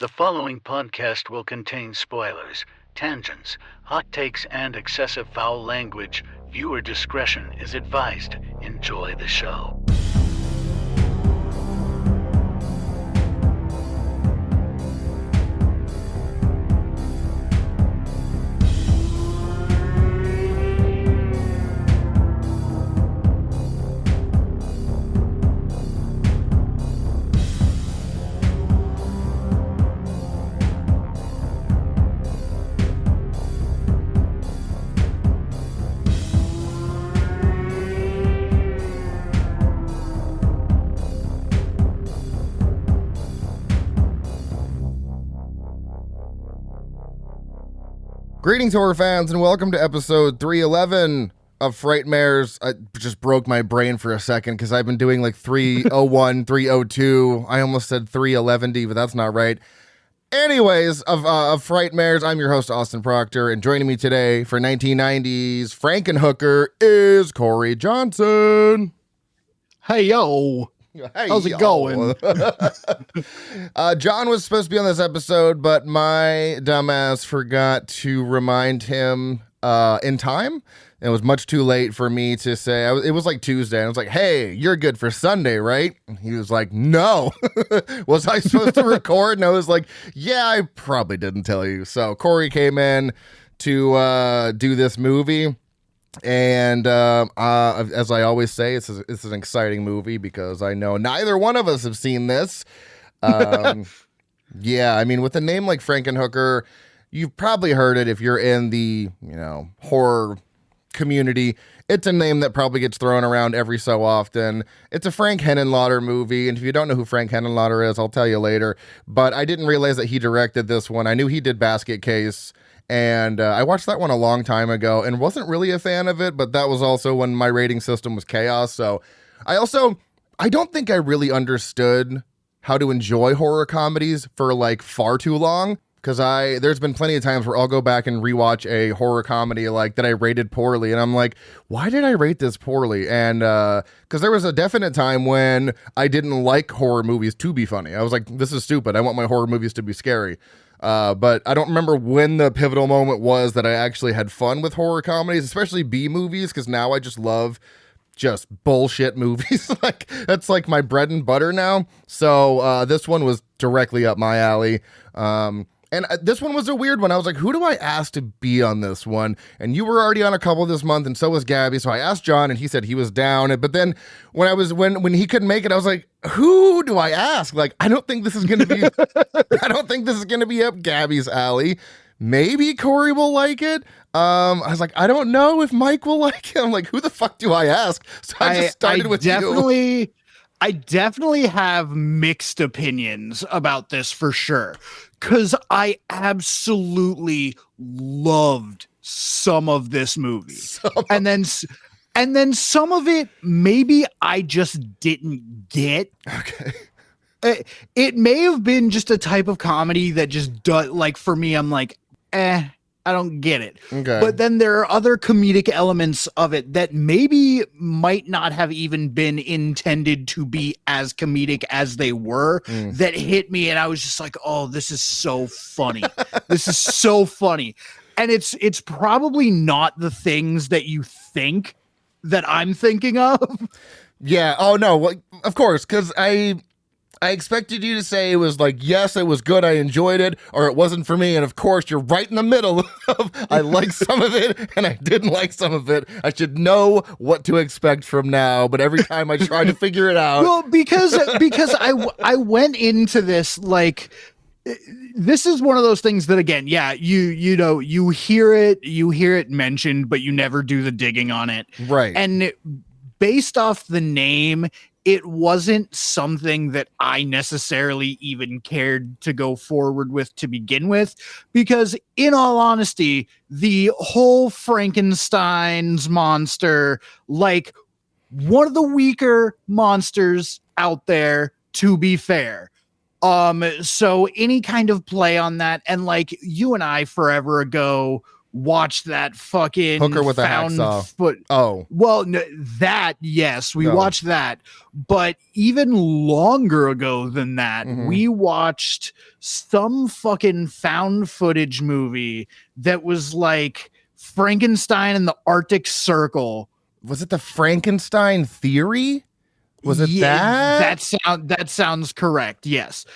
The following podcast will contain spoilers, tangents, hot takes, and excessive foul language. Viewer discretion is advised. Enjoy the show. Greetings, horror fans, and welcome to episode 311 of Frightmares. I just broke my brain for a second because I've been doing like 301, 302. I almost said 311, but that's not right. Anyways, of Frightmares, I'm your host, Austin Proctor, and joining me today for 1990s Frankenhooker is Cory Johnson. Hey, yo. Hey, how's it going? John was supposed to be on this episode, but my dumbass forgot to remind him in time. It was much too late for me to say. It was like Tuesday, and I was like, hey, you're good for Sunday, right? And he was like, no. Was I supposed to record? And I was like, yeah, I probably didn't tell you. So Cory came in to do this movie. And as I always say, it's an exciting movie because I know neither one of us have seen this. Yeah, I mean, with a name like Frankenhooker, you've probably heard it if you're in the, horror community. It's a name that probably gets thrown around every so often. It's a Frank Henenlotter movie, and if you don't know who Frank Henenlotter is, I'll tell you later. But I didn't realize that he directed this one. I knew he did Basket Case. And I watched that one a long time ago and wasn't really a fan of it, but that was also when my rating system was chaos. So I don't think I really understood how to enjoy horror comedies for like far too long, because there's been plenty of times where I'll go back and rewatch a horror comedy like that I rated poorly, and I'm like, why did I rate this poorly? And because there was a definite time when I didn't like horror movies to be funny. I was like, this is stupid. I want my horror movies to be scary. But I don't remember when the pivotal moment was that I actually had fun with horror comedies, especially B movies, because now I just love just bullshit movies. Like, that's like my bread and butter now. So this one was directly up my alley. And this one was a weird one. I was like, who do I ask to be on this one? And you were already on a couple this month, and so was Gabby. So I asked John, and he said he was down. But then when he couldn't make it, I was like, who do I ask? Like, I don't think this is going to be up Gabby's alley. Maybe Cory will like it. I was like, I don't know if Mike will like it. I'm like, who the fuck do I ask? So I just started with you. I definitely have mixed opinions about this for sure, because I absolutely loved some of this movie. And then some of it, maybe I just didn't get. Okay. It may have been just a type of comedy that just does, like, for me, I'm like, I don't get it. Okay. But then there are other comedic elements of it that maybe might not have even been intended to be as comedic as they were that hit me. And I was just like, oh, this is so funny. This is so funny. And it's probably not the things that you think that I'm thinking of. Yeah. Oh, no. Well, of course, because I expected you to say it was like, yes, it was good, I enjoyed it, or it wasn't for me. And of course, you're right in the middle of I liked some of it and I didn't like some of it. I should know what to expect from now, but every time I try to figure it out. Well, because I went into this like, this is one of those things that, again, yeah, you hear it mentioned, but you never do the digging on it. Right. And based off the name, it wasn't something that I necessarily even cared to go forward with to begin with, because in all honesty, the whole Frankenstein's monster, like, one of the weaker monsters out there, to be fair. So any kind of play on that, and like you and I forever ago watched that fucking Hooker with a found hacksaw. foot. Oh, Well, that, yes, we No. watched that. But even longer ago than that, we watched some fucking found footage movie that was like Frankenstein and the Arctic Circle. was it the Frankenstein theory? Was it that? That sounds correct. Yes.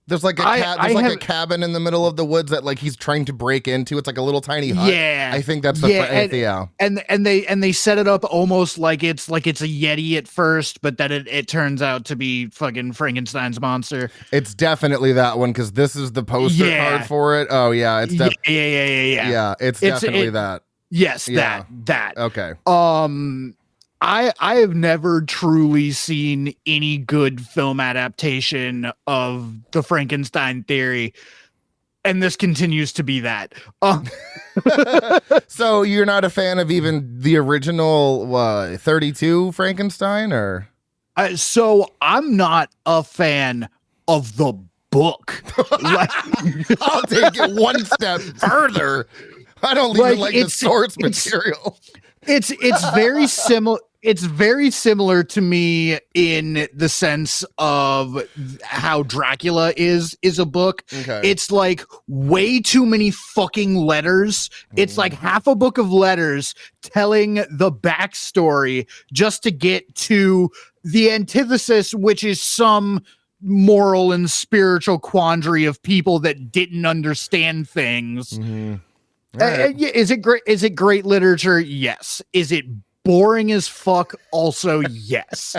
There's like a cabin in the middle of the woods that like he's trying to break into. It's like a little tiny hut. Yeah, I think that's the and they set it up almost like it's a Yeti at first, but then it turns out to be fucking Frankenstein's monster. It's definitely that one because this is the poster card for it. Oh yeah, it's yeah. It's definitely that. Yes, Yeah. that. Okay. I have never truly seen any good film adaptation of the Frankenstein theory, and this continues to be that. So you're not a fan of even the original 32 Frankenstein, or? So I'm not a fan of the book. I'll take it one step further. I don't even like the source material. It's very similar. It's very similar to me in the sense of how Dracula is a book. Okay. It's like way too many fucking letters. It's like half a book of letters telling the backstory just to get to the antithesis, which is some moral and spiritual quandary of people that didn't understand things. Right. Is it great? Is it great literature? Yes. Is it boring as fuck? Also, yes.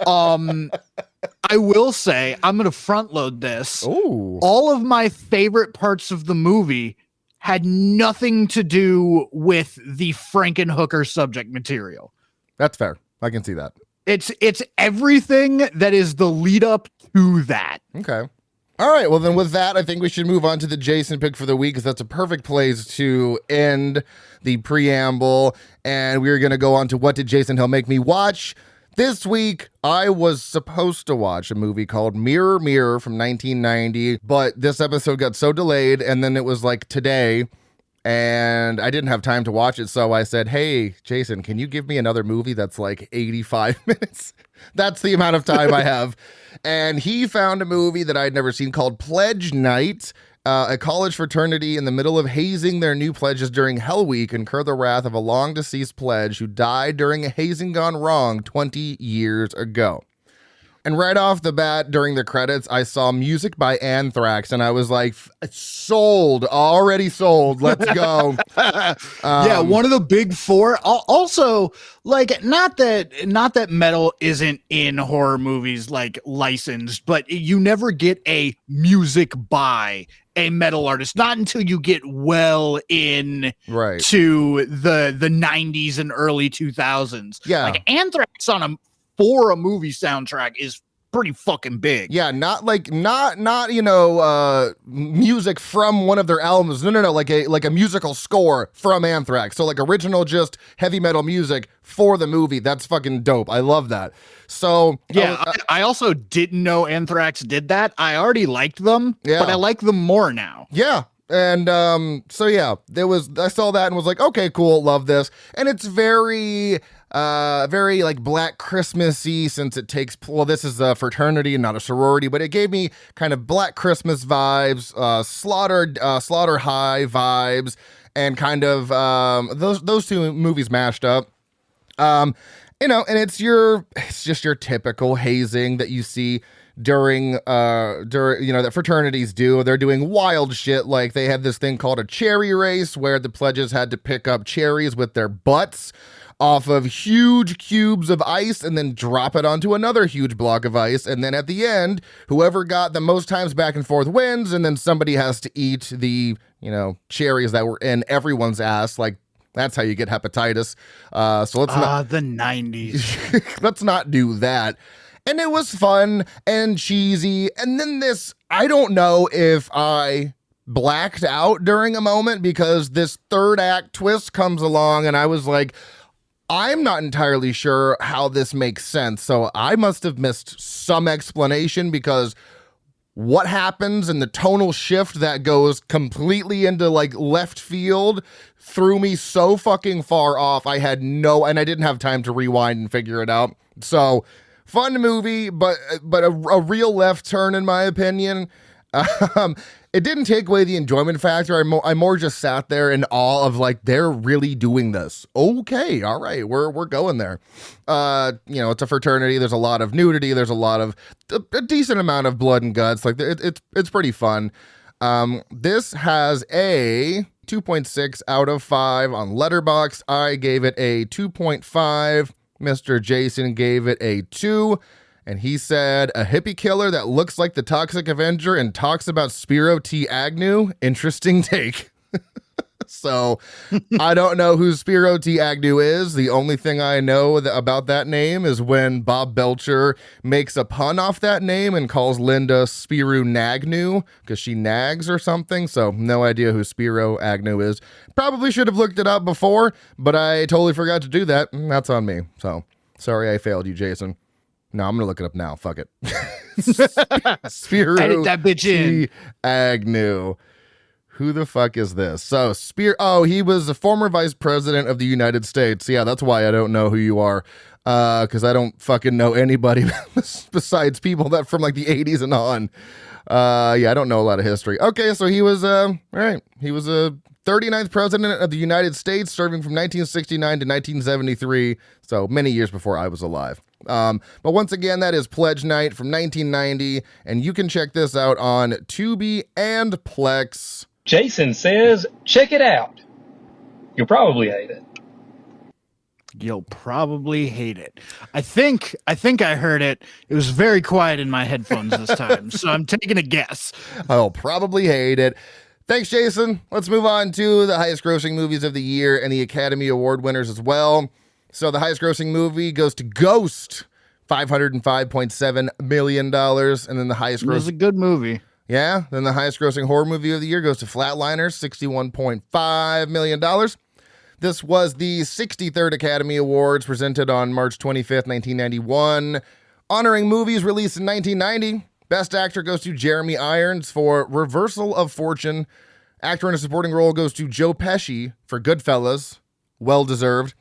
I will say I'm gonna front load this. Ooh. All of my favorite parts of the movie had nothing to do with the Frankenhooker subject material. That's fair. I can see that. It's everything that is the lead up to that. Okay. All right, well then with that, I think we should move on to the Jason pick for the week because that's a perfect place to end the preamble. And we're going to go on to what did Jason Hill make me watch? This week, I was supposed to watch a movie called Mirror, Mirror from 1990, but this episode got so delayed, and then it was like today, and I didn't have time to watch it, so I said, hey, Jason, can you give me another movie that's like 85 minutes? That's the amount of time I have. And he found a movie that I'd never seen called Pledge Night. A college fraternity in the middle of hazing their new pledges during Hell Week incur the wrath of a long-deceased pledge who died during a hazing gone wrong 20 years ago. And right off the bat, during the credits, I saw music by Anthrax, and I was like, sold, already sold, let's go. Yeah, one of the big four. Also, like, not that metal isn't in horror movies, like, licensed, but you never get a music by a metal artist, not until you get well in to the 90s and early 2000s. Yeah. Like, Anthrax for a movie soundtrack is pretty fucking big. Yeah, not music from one of their albums. No, like a musical score from Anthrax. So like original just heavy metal music for the movie. That's fucking dope. I love that. So yeah, I also didn't know Anthrax did that. I already liked them, but I like them more now. Yeah. And so yeah, I saw that and was like, okay, cool, love this. And it's very like Black Christmassy since it takes, well, this is a fraternity and not a sorority, but it gave me kind of Black Christmas vibes, Slaughter High vibes, and kind of those two movies mashed up. And it's just your typical hazing that you see during that fraternities do. They're doing wild shit. Like they had this thing called a cherry race where the pledges had to pick up cherries with their butts off of huge cubes of ice and then drop it onto another huge block of ice. And then at the end, whoever got the most times back and forth wins. And then somebody has to eat the, cherries that were in everyone's ass. Like that's how you get hepatitis. So let's not the 90s. Let's not do that. And it was fun and cheesy. And then I don't know if I blacked out during a moment because this third act twist comes along and I was like, I'm not entirely sure how this makes sense. So I must have missed some explanation because what happens and the tonal shift that goes completely into like left field threw me so fucking far off. I didn't have time to rewind and figure it out. So fun movie, but a real left turn in my opinion. It didn't take away the enjoyment factor. I more just sat there in awe of like, they're really doing this. Okay, all right, we're going there. It's a fraternity. There's a lot of nudity. There's a lot of a decent amount of blood and guts. Like it's pretty fun. This has a 2.6 out of 5 on Letterboxd. I gave it a 2.5. Mr. Jason gave it a 2. And he said, a hippie killer that looks like the Toxic Avenger and talks about Spiro T. Agnew. Interesting take. So I don't know who Spiro T. Agnew is. The only thing I know about that name is when Bob Belcher makes a pun off that name and calls Linda Spiro Nagnew because she nags or something. So no idea who Spiro Agnew is. Probably should have looked it up before, but I totally forgot to do that. That's on me. So sorry I failed you, Jason. No, I'm going to look it up now. Fuck it. Spiro Edit that bitch in. Agnew. Who the fuck is this? So, he was the former vice president of the United States. Yeah, that's why I don't know who you are. Because I don't fucking know anybody besides people that from like the 80s and on. I don't know a lot of history. Okay, so he was, all right. He was a 39th president of the United States, serving from 1969 to 1973. So many years before I was alive. But once again, that is Pledge Night from 1990, and you can check this out on Tubi and Plex. Jason says, check it out. You'll probably hate it. You'll probably hate it. I think I heard it. It was very quiet in my headphones this time, so I'm taking a guess. I'll probably hate it. Thanks, Jason. Let's move on to the highest grossing movies of the year and the Academy Award winners as well. So the highest grossing movie goes to Ghost, $505.7 million. And then the highest grossing... It was a good movie. Yeah. Then the highest grossing horror movie of the year goes to Flatliners, $61.5 million. This was the 63rd Academy Awards presented on March 25th, 1991. Honoring movies released in 1990. Best actor goes to Jeremy Irons for Reversal of Fortune. Actor in a supporting role goes to Joe Pesci for Goodfellas. Well deserved.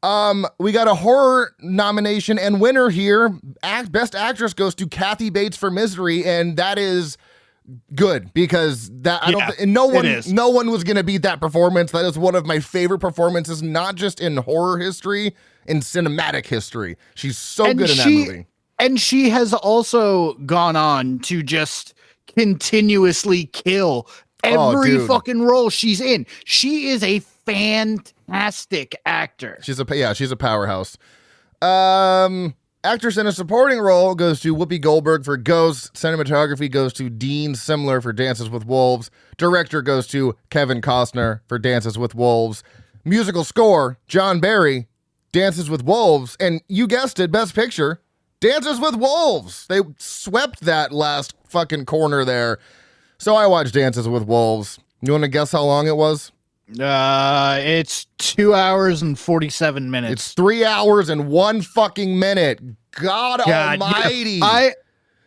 We got a horror nomination and winner here. Best actress goes to Kathy Bates for Misery, and that is good because no one was going to beat that performance. That is one of my favorite performances, not just in horror history, in cinematic history. She's so good in that movie. And she has also gone on to just continuously kill every fucking role she's in. She is a fantastic actor. She's a powerhouse. Actress in a supporting role goes to Whoopi Goldberg for Ghost. Cinematography goes to Dean Simler for Dances with Wolves. Director goes to Kevin Costner for Dances with Wolves. Musical score, John Barry, Dances with Wolves. And you guessed it, Best Picture, Dances with Wolves. They swept that last fucking corner there. So I watched Dances with Wolves. You want to guess how long it was? It's 2 hours and 47 minutes. It's 3 hours and 1 fucking minute. God almighty. Yeah,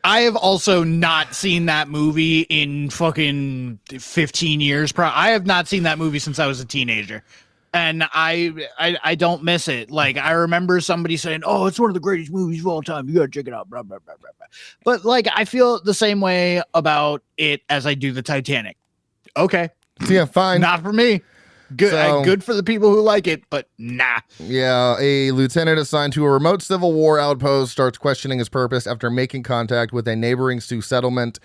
I have also not seen that movie in fucking 15 years. I have not seen that movie since I was a teenager. And I don't miss it. Like, I remember somebody saying, oh, it's one of the greatest movies of all time. You gotta check it out. Blah, blah, blah, blah, blah. But, like, I feel the same way about it as I do the Titanic. Okay. Yeah, fine. Not for me. Good, good for the people who like it, but nah. Yeah, a lieutenant assigned to a remote Civil War outpost starts questioning his purpose after making contact with a neighboring Sioux settlement.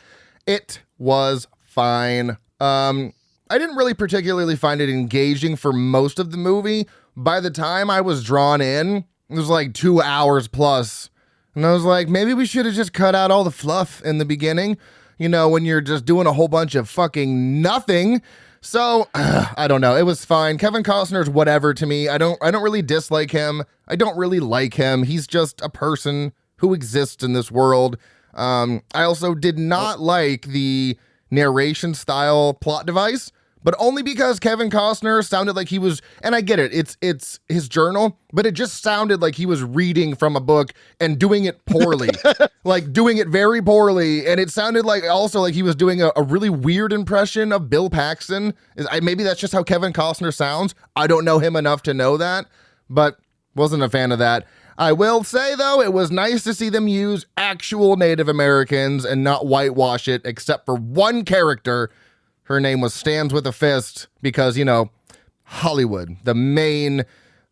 It was fine. I didn't really particularly find it engaging for most of the movie. By the time I was drawn in, it was like 2 hours plus. And I was like, maybe we should have just cut out all the fluff in the beginning. You know, when you're just doing a whole bunch of fucking nothing. So, I don't know. It was fine. Kevin Costner's whatever to me. I don't really dislike him. I don't really like him. He's just a person who exists in this world. I also did not like the narration style plot device. but only because Kevin Costner sounded like he was, and I get it, it's his journal, but it just sounded like he was reading from a book and doing it poorly, like doing it very poorly. And it sounded like also like he was doing a really weird impression of Bill Paxton. Maybe that's just how Kevin Costner sounds. I don't know him enough to know that, but wasn't a fan of that. I will say, though, it was nice to see them use actual Native Americans and not whitewash it, except for one character. Her name was Stands with a Fist because, you know, Hollywood. The main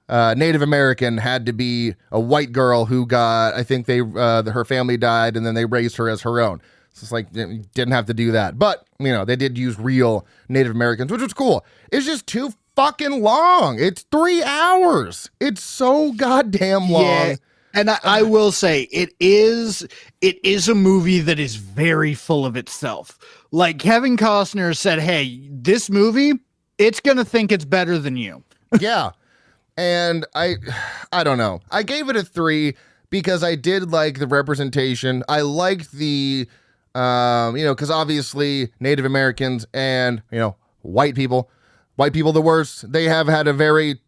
Native American had to be a white girl who got, I think her family died and then they raised her as her own. So it's like, didn't have to do that. But, you know, they did use real Native Americans, which was cool. It's just too fucking long. It's 3 hours. It's so goddamn long. Yeah, and I will say it is a movie that is very full of itself. Like Kevin Costner said, hey, this movie, it's gonna think it's better than you. Yeah. And I don't know. I gave it a 3 because I did like the representation. I liked the because obviously Native Americans and, white people the worst. They have had a very,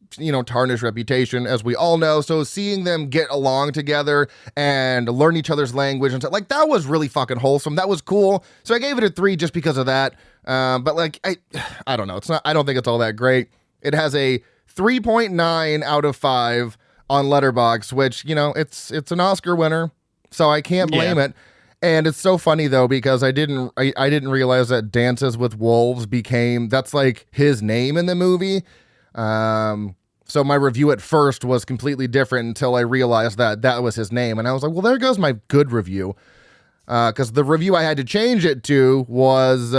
tarnished reputation, as we all know. So seeing them get along together and learn each other's language and stuff, like, that was really fucking wholesome. That was cool. So I gave it a 3 just because of that. But like, I don't know. I don't think it's all that great. It has a 3.9 out of 5 on Letterboxd, which, it's an Oscar winner. So I can't blame it. And it's so funny though, because I didn't realize that Dances with Wolves that's like his name in the movie. So my review at first was completely different until I realized that was his name. And I was like, well, there goes my good review. Because the review I had to change it to was,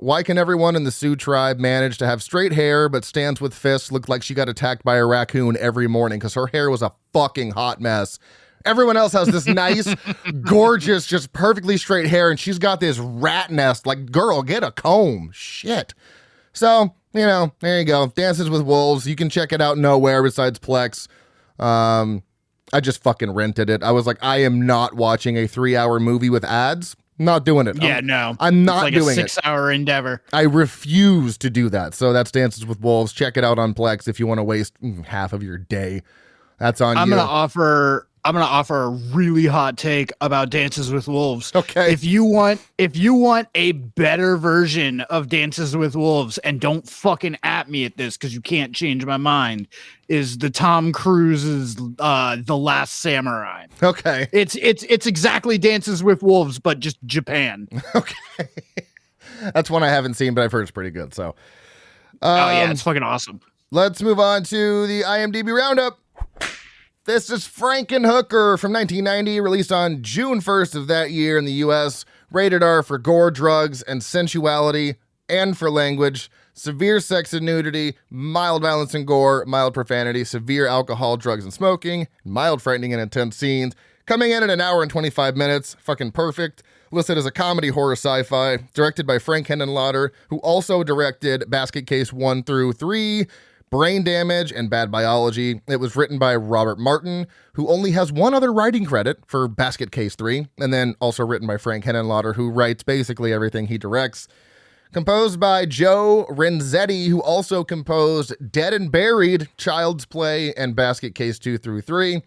why can everyone in the Sioux tribe manage to have straight hair, but Stands with Fists looked like she got attacked by a raccoon every morning? Because her hair was a fucking hot mess. Everyone else has this nice, gorgeous, just perfectly straight hair, and she's got this rat nest. Like, girl, get a comb. Shit. So, there you go. Dances with Wolves. You can check it out nowhere besides Plex. I just fucking rented it. I was like, I am not watching a 3-hour movie with ads. Not doing it. Yeah, I'm not like doing a 6-hour endeavor. I refuse to do that. So that's Dances with Wolves. Check it out on Plex if you want to waste half of your day. That's on you. I'm gonna offer a really hot take about Dances with Wolves. Okay. If you want a better version of Dances with Wolves, and don't fucking at me at this because you can't change my mind, is the Tom Cruise's The Last Samurai. Okay. It's exactly Dances with Wolves, but just Japan. Okay. That's one I haven't seen, but I've heard it's pretty good. So it's fucking awesome. Let's move on to the IMDb Roundup. This is Frankenhooker from 1990, released on June 1st of that year in the US. Rated R for gore, drugs, and sensuality, and for language. Severe sex and nudity, mild violence and gore, mild profanity, severe alcohol, drugs, and smoking, mild frightening and intense scenes. Coming in at 1 hour and 25 minutes. Fucking perfect. Listed as a comedy horror sci-fi. Directed by Frank Henenlotter, who also directed Basket Case 1 through 3, Brain Damage, and Bad Biology. It was written by Robert Martin, who only has one other writing credit for Basket Case 3, and then also written by Frank Henenlotter, who writes basically everything he directs. Composed by Joe Renzetti, who also composed Dead and Buried, Child's Play, and Basket Case 2 through 3.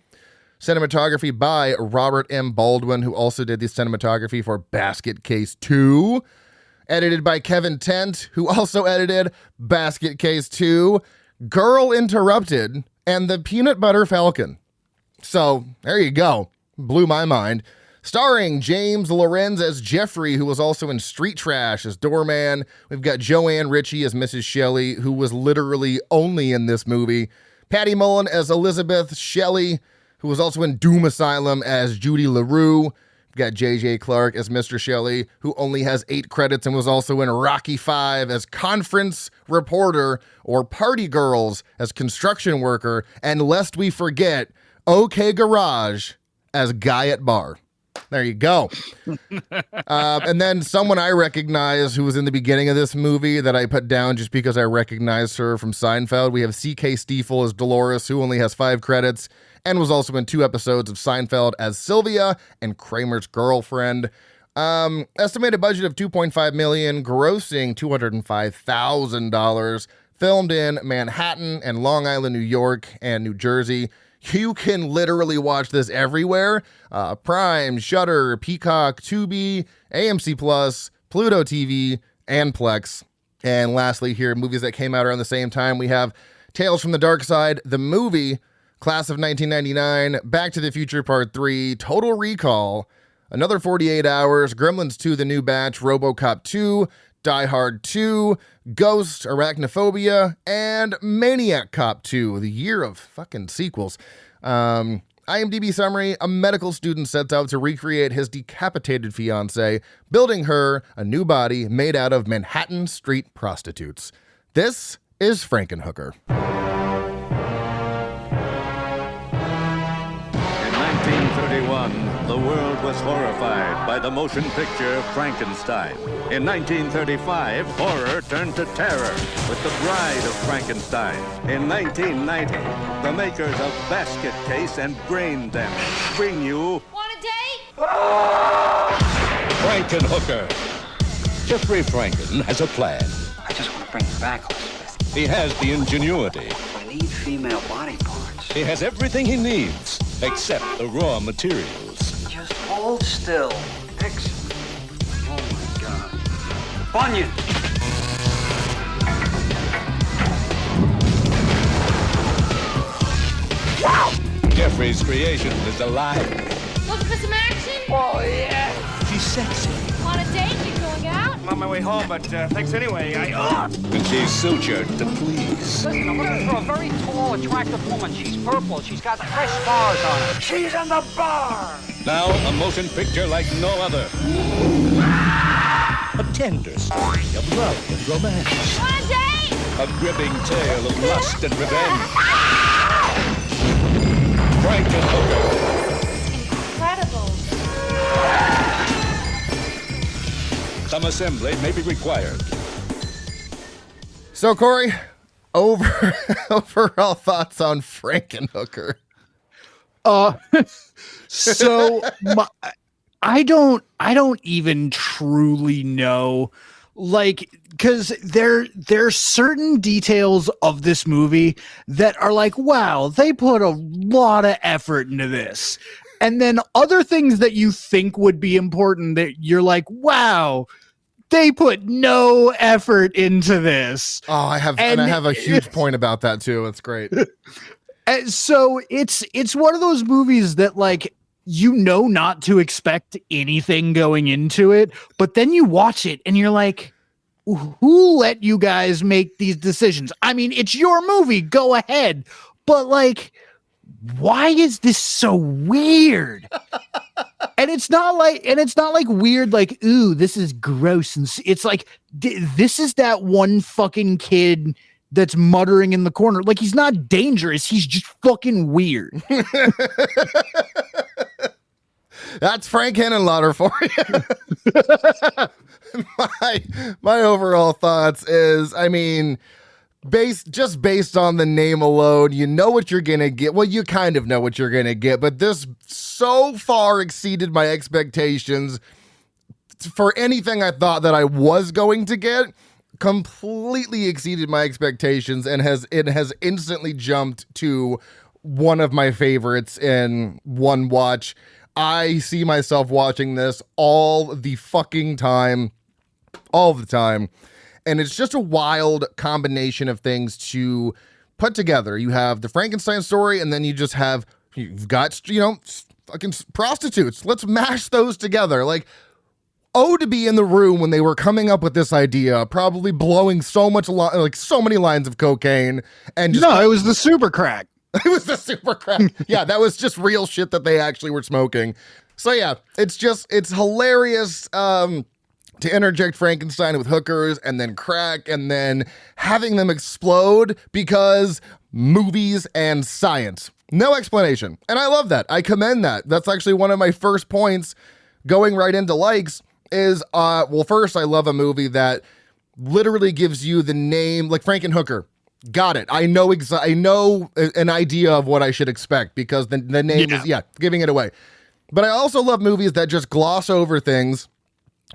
Cinematography by Robert M. Baldwin, who also did the cinematography for Basket Case 2. Edited by Kevin Tent, who also edited Basket Case 2, Girl Interrupted, and The Peanut Butter Falcon. So, there you go. Blew my mind. Starring James Lorenz as Jeffrey, who was also in Street Trash as Doorman. We've got Joanne Ritchie as Mrs. Shelley, who was literally only in this movie. Patty Mullen as Elizabeth Shelley, who was also in Doom Asylum as Judy LaRue. We've got J.J. Clark as Mr. Shelley, who only has 8 credits and was also in Rocky V as Conference Reporter, or Party Girls as Construction Worker, and lest we forget, OK Garage as Guy at Bar. There you go. And then someone I recognize who was in the beginning of this movie that I put down just because I recognized her from Seinfeld. We have C.K. Stiefel as Dolores, who only has 5 credits and was also in 2 episodes of Seinfeld as Sylvia and Kramer's girlfriend. Estimated budget of $2.5 million, grossing $205,000. Filmed in Manhattan and Long Island, New York, and New Jersey. You can literally watch this everywhere. Prime, Shudder, Peacock, Tubi, AMC Plus, Pluto TV, and Plex. And lastly here, movies that came out around the same time. We have Tales from the Dark Side, the movie, Class of 1999, Back to the Future Part 3, Total Recall, Another 48 Hours, Gremlins 2, The New Batch, RoboCop 2, Die Hard 2, Ghost, Arachnophobia, and Maniac Cop 2, the year of fucking sequels. IMDb summary: a medical student sets out to recreate his decapitated fiancée, building her a new body made out of Manhattan street prostitutes. This is Frankenhooker. In 1931, the world was horrified by the motion picture Frankenstein. In 1935, horror turned to terror with The Bride of Frankenstein. In 1990, the makers of Basket Case and Brain Damage bring you... Want a date? Frankenhooker. Jeffrey Franken has a plan. I just want to bring you back, Elizabeth. He has the ingenuity. I need female body parts. He has everything he needs, except the raw materials. Just hold still. Excellent. Oh, my God. Bunyan! Wow! Jeffrey's creation is alive. Looking for some action? Oh, yeah. She's sexy. Want a date? You going out? I'm on my way home, but thanks anyway. And she's sutured to please. Listen, I'm looking for a very tall, attractive woman. She's purple. She's got fresh scars on her. She's in the bar! Now, a motion picture like no other. A tender story of love and romance. Want a date? A gripping tale of lust and revenge. Frankenhooker. Incredible. Some assembly may be required. So, Cory, overall thoughts on Frankenhooker? So I don't even truly know, like, because there's certain details of this movie that are like, wow, they put a lot of effort into this. And then other things that you think would be important that you're like, wow, they put no effort into this. Oh, I have a huge point about that too. It's great. And so it's one of those movies that, like, you know not to expect anything going into it, but then you watch it and you're like, who let you guys make these decisions? I mean, it's your movie, go ahead. But, like, why is this so weird? And it's not like weird, like, ooh, this is gross. And it's like, this is that one fucking kid that's muttering in the corner. Like, he's not dangerous. He's just fucking weird. That's Frank Henenlotter for you. my overall thoughts is, I mean, based on the name alone, you know what you're gonna get. Well, you kind of know what you're gonna get, but this so far exceeded my expectations for anything I thought that I was going to get. Completely exceeded my expectations, and it has instantly jumped to one of my favorites in one watch. I see myself watching this all the fucking time, all the time. And it's just a wild combination of things to put together. You have the Frankenstein story, and then you've got, fucking prostitutes. Let's mash those together. Like, to be in the room when they were coming up with this idea, probably blowing so many lines of cocaine, and just, no, it was the super crack. It was the super crack. Yeah, that was just real shit that they actually were smoking. So yeah, it's hilarious to interject Frankenstein with hookers and then crack and then having them explode because movies and science. No explanation. And I love that. I commend that. That's actually one of my first points going right into likes is, first, I love a movie that literally gives you the name, like Frankenhooker. Got it. I know an idea of what I should expect because the name is giving it away. But I also love movies that just gloss over things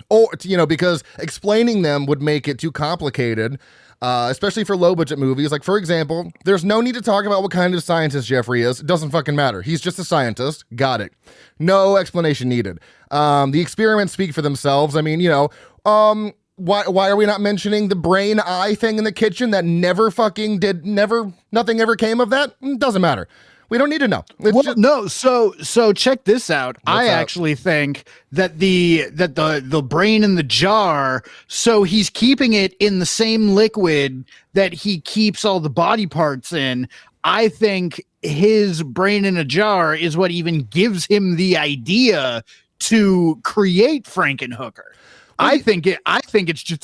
Or, because explaining them would make it too complicated, especially for low budget movies. Like, for example, there's no need to talk about what kind of scientist Jeffrey is. It doesn't fucking matter. He's just a scientist. Got it. No explanation needed. The experiments speak for themselves. I mean, why are we not mentioning the brain eye thing in the kitchen that nothing ever came of that? Doesn't matter. We don't need to know. No. So check this out. I actually think that the brain in the jar, so he's keeping it in the same liquid that he keeps all the body parts in. I think his brain in a jar is what even gives him the idea to create Frankenhooker. I think it's just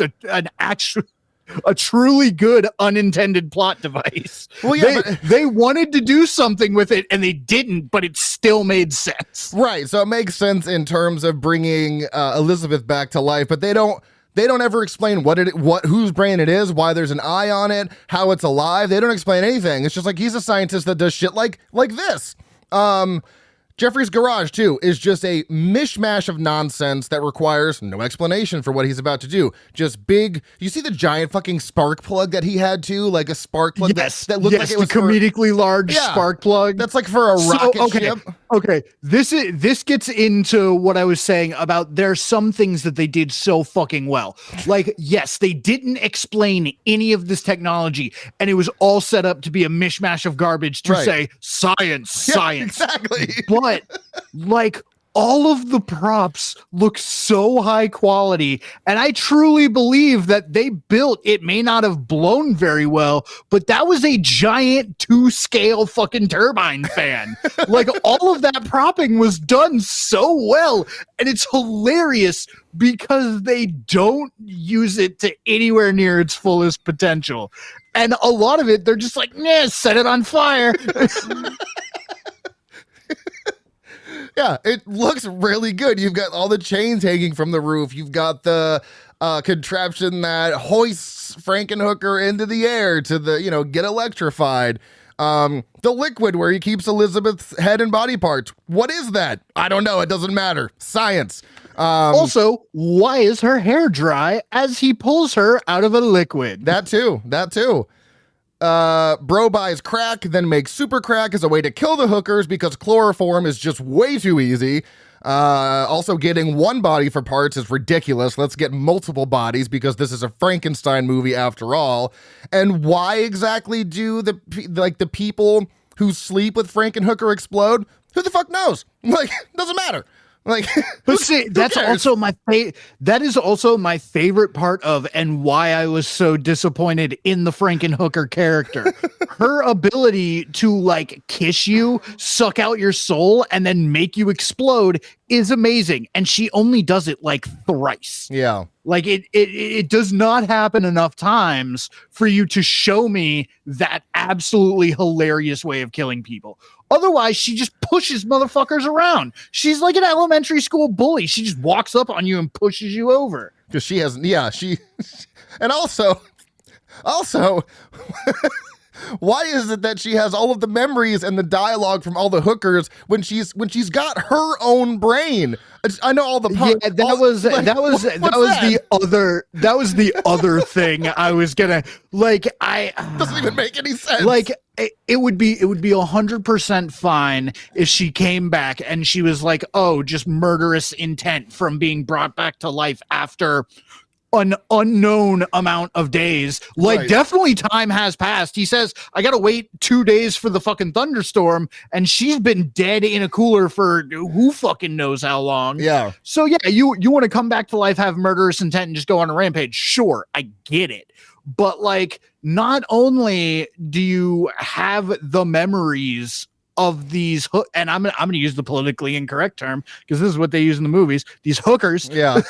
a truly good unintended plot device. Well, yeah, they wanted to do something with it and they didn't, but it still made sense. Right. So it makes sense in terms of bringing Elizabeth back to life, but they don't ever explain whose brain it is, why there's an eye on it, how it's alive. They don't explain anything. It's just like he's a scientist that does shit like this. Jeffrey's garage, too, is just a mishmash of nonsense that requires no explanation for what he's about to do. Just big. You see the giant fucking spark plug that he had, too? Like a spark plug that looked like it was comedically large spark plug. That's like for a rocket ship. Okay, this gets into what I was saying about there's some things that they did so fucking well. Like, yes, they didn't explain any of this technology, and it was all set up to be a mishmash of garbage to say science. Exactly. But like all of the props look so high quality, and I truly believe that they built, it may not have blown very well, but that was a giant 2-scale fucking turbine fan. Like all of that propping was done so well, and it's hilarious because they don't use it to anywhere near its fullest potential. And a lot of it, they're just like, set it on fire. Yeah, it looks really good. You've got all the chains hanging from the roof. You've got the contraption that hoists Frankenhooker into the air to get electrified. The liquid where he keeps Elizabeth's head and body parts. What is that? I don't know. It doesn't matter. Science. Also, why is her hair dry as he pulls her out of a liquid? That too. Bro buys crack, then makes super crack as a way to kill the hookers because chloroform is just way too easy. Also, getting one body for parts is ridiculous. Let's get multiple bodies because this is a Frankenstein movie after all. And why exactly do the people who sleep with Frankenhooker explode? Who the fuck knows? Like, doesn't matter. Like, but see, that's also that is also my favorite part of, and why I was so disappointed in the Frankenhooker character. Her ability to like kiss you, suck out your soul, and then make you explode is amazing. And she only does it like thrice. Yeah. Like it does not happen enough times for you to show me that absolutely hilarious way of killing people. Otherwise, she just pushes motherfuckers around. She's like an elementary school bully. She just walks up on you and pushes you over. Because she has, and also, why is it that she has all of the memories and the dialogue from all the hookers when she's got her own brain? I know all the parts. Yeah, that was the other thing I was gonna doesn't even make any sense. Like it would be 100% fine if she came back and she was like, oh, just murderous intent from being brought back to life after an unknown amount of days. Like, right. Definitely time has passed. He says, I gotta wait 2 days for the fucking thunderstorm, and she's been dead in a cooler for who fucking knows how long. Yeah. So yeah, you want to come back to life, have murderous intent, and just go on a rampage. Sure, I get it. But like, not only do you have the memories of these and I'm gonna use the politically incorrect term because this is what they use in the movies, these hookers. Yeah.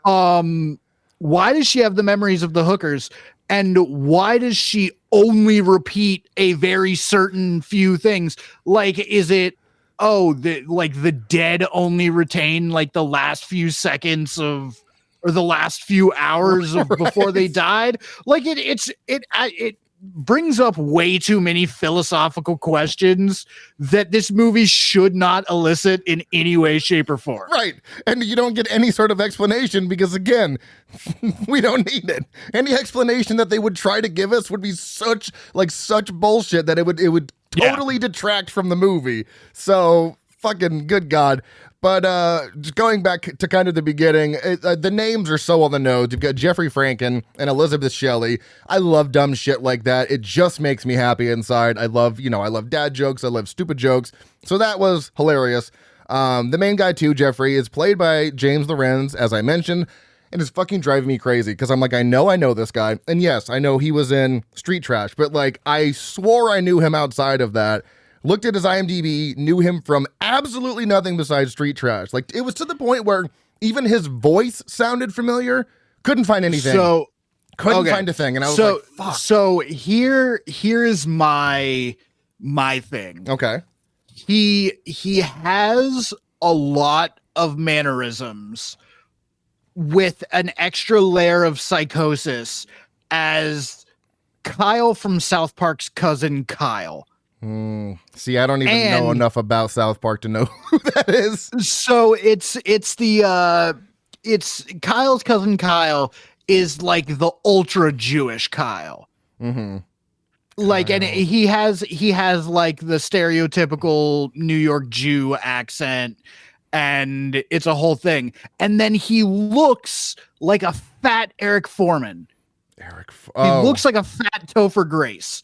Why does she have the memories of the hookers, and why does she only repeat a very certain few things? Like, is it the dead only retain like the last few seconds of, or the last few hours of before they died? Like it brings up way too many philosophical questions that this movie should not elicit in any way, shape, or form. Right. And you don't get any sort of explanation because, again, we don't need it. Any explanation that they would try to give us would be such bullshit that it would totally detract from the movie. So fucking good God. But just going back to kind of the beginning, the names are so on the nose. You've got Jeffrey Franken and Elizabeth Shelley. I love dumb shit like that. It just makes me happy inside. I love dad jokes. I love stupid jokes. So that was hilarious. The main guy too, Jeffrey, is played by James Lorenz, as I mentioned, and it's fucking driving me crazy because I'm like, I know this guy. And yes, I know he was in Street Trash, but like I swore I knew him outside of that. Looked at his IMDb, knew him from absolutely nothing besides Street Trash. Like, it was to the point where even his voice sounded familiar. Couldn't find anything. Couldn't find a thing. And I was like, fuck. So here is my thing. Okay. He has a lot of mannerisms with an extra layer of psychosis as Kyle from South Park's cousin Kyle. See, I don't even know enough about South Park to know who that is. So it's Kyle's cousin Kyle is like the ultra Jewish Kyle. Mm-hmm. Like, and he has like the stereotypical New York Jew accent, and it's a whole thing. And then he looks like a fat Eric Foreman. He looks like a fat Topher Grace.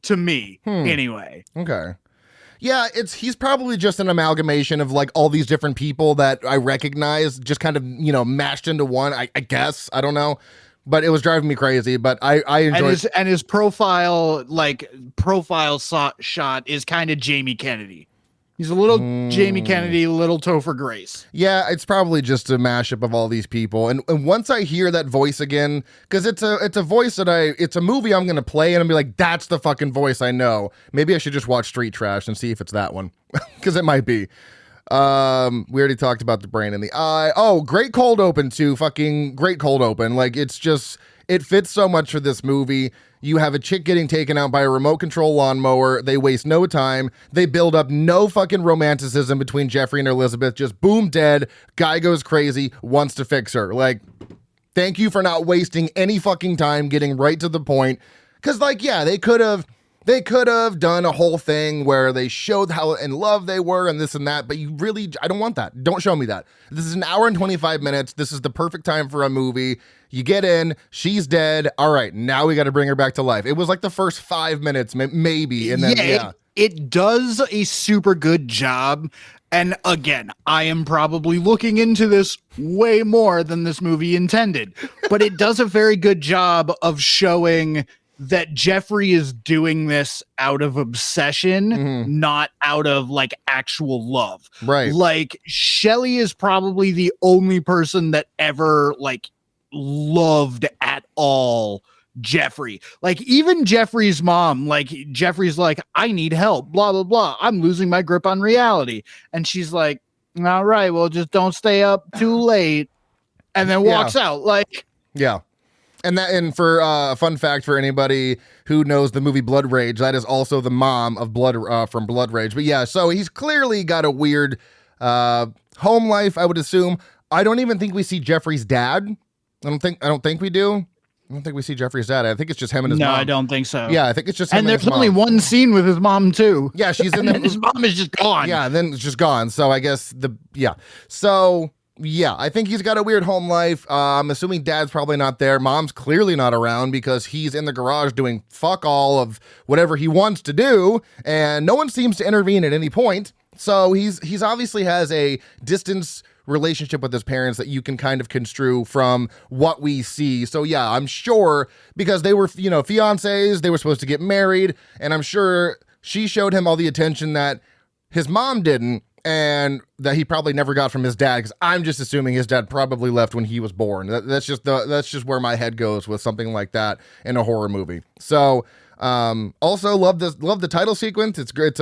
To me, anyway. Okay. Yeah, he's probably just an amalgamation of like all these different people that I recognize, just kind of, mashed into one, I guess. I don't know. But it was driving me crazy. But I enjoyed and his profile shot is kind of Jamie Kennedy. He's a little Jamie Kennedy, a little Topher Grace. Yeah, it's probably just a mashup of all these people. And once I hear that voice again, because it's a voice that it's a movie I'm going to play and I'll be like, that's the fucking voice I know. Maybe I should just watch Street Trash and see if it's that one. Because it might be. We already talked about the brain in the eye. Oh, great cold open too. Fucking great cold open. Like, it's just, it fits so much for this movie. You have a chick getting taken out by a remote control lawnmower. They waste no time. They build up no fucking romanticism between Jeffrey and Elizabeth. Just boom, dead. Guy goes crazy, wants to fix her. Like, thank you for not wasting any fucking time getting right to the point. Because, like, yeah, they could have done a whole thing where they showed how in love they were and this and that, but I don't want that. Don't show me that. This is an hour and 25 minutes. This is the perfect time for a movie. You get in, she's dead. All right, now we got to bring her back to life. It was like the first 5 minutes, maybe. And then, It does a super good job. And again, I am probably looking into this way more than this movie intended, but it does a very good job of showing that Jeffrey is doing this out of obsession, not out of like actual love. Right. Like, Shelley is probably the only person that ever like loved at all Jeffrey. Like, even Jeffrey's mom, like, Jeffrey's like, I need help, blah, blah, blah. I'm losing my grip on reality. And she's like, all right, well, just don't stay up too late. And then walks out. Like, yeah. And for a fun fact for anybody who knows the movie Blood Rage, that is also the mom of from Blood Rage. But yeah, so he's clearly got a weird home life, I would assume. I don't even think we see Jeffrey's dad. I don't think we do. I don't think we see Jeffrey's dad. I think it's just him and his mom. No, I don't think so. Yeah, I think it's just him and his there's only one scene with his mom too. Yeah, she's in there. His mom is just gone. Yeah, then it's just gone. So I guess So yeah, I think he's got a weird home life. I'm assuming dad's probably not there. Mom's clearly not around because he's in the garage doing fuck all of whatever he wants to do, and no one seems to intervene at any point. So he's obviously has a distance relationship with his parents that you can kind of construe from what we see. So yeah, I'm sure because they were, fiancés, they were supposed to get married, and I'm sure she showed him all the attention that his mom didn't, and that he probably never got from his dad, because I'm just assuming his dad probably left when he was born. That's just where my head goes with something like that in a horror movie. So also love the title sequence. It's great.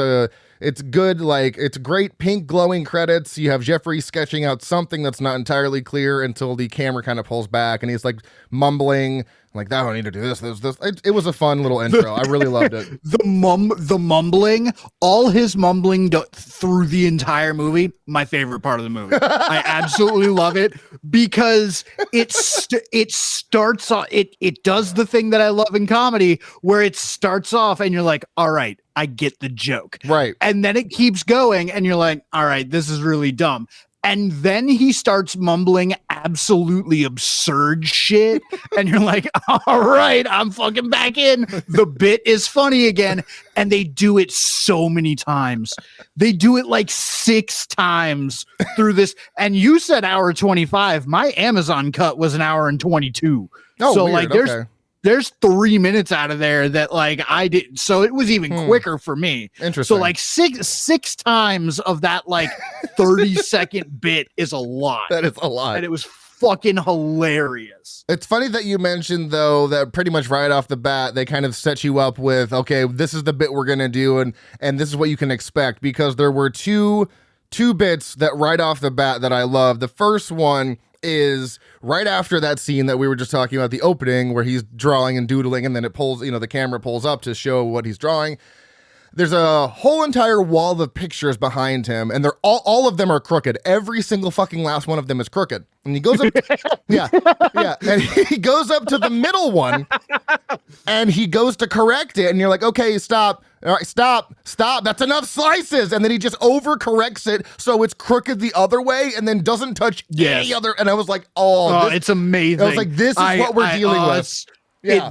It's good. Like, it's great pink glowing credits. You have Jeffrey sketching out something that's not entirely clear until the camera kind of pulls back and he's like mumbling Like, I don't need to do this. It was a fun little intro. I really loved it. The mumbling, all his mumbling through the entire movie, my favorite part of the movie. I absolutely love it because it starts off, it does the thing that I love in comedy where it starts off and you're like, all right, I get the joke. Right. And then it keeps going and you're like, all right, this is really dumb. And then he starts mumbling absolutely absurd shit. And you're like, all right, I'm fucking back in. The bit is funny again. And they do it so many times. They do it like 6 times through this. And you said hour 25. My Amazon cut was an hour and 22. Oh, so weird. like there's 3 minutes out of there that like I did. So it was even quicker for me. Interesting. So like six times of that like 30-second bit is a lot. That is a lot. And it was fucking hilarious. It's funny that you mentioned, though, that pretty much right off the bat, they kind of set you up with, okay, this is the bit we're going to do, and this is what you can expect, because there were two bits that right off the bat that I love. The first one is right after that scene that we were just talking about, the opening where he's drawing and doodling, and then it pulls, the camera pulls up to show what he's drawing. There's a whole entire wall of pictures behind him, and they're all of them are crooked. Every single fucking last one of them is crooked. And he goes up, yeah, and he goes up to the middle one, and he goes to correct it, and you're like, okay, stop. All right, stop. That's enough slices. And then he just overcorrects it so it's crooked the other way and then doesn't touch any other. And I was like, it's amazing. I was like, this is what we're dealing with. Yeah.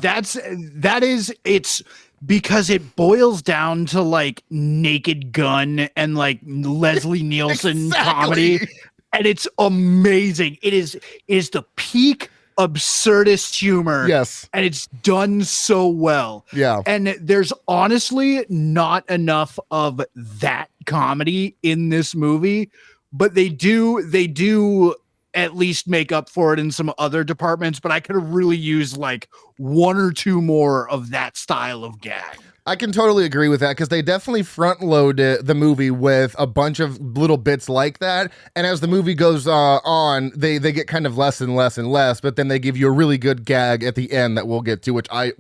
It's because it boils down to like Naked Gun and like Leslie Nielsen comedy. And it's amazing. It is the peak absurdist humor. Yes. And it's done so well. Yeah. And there's honestly not enough of that comedy in this movie, but they do at least make up for it in some other departments, but I could have really used like 1 or 2 more of that style of gag. I can totally agree with that, because they definitely front load the movie with a bunch of little bits like that. And as the movie goes on, they get kind of less and less and less, but then they give you a really good gag at the end that we'll get to, which I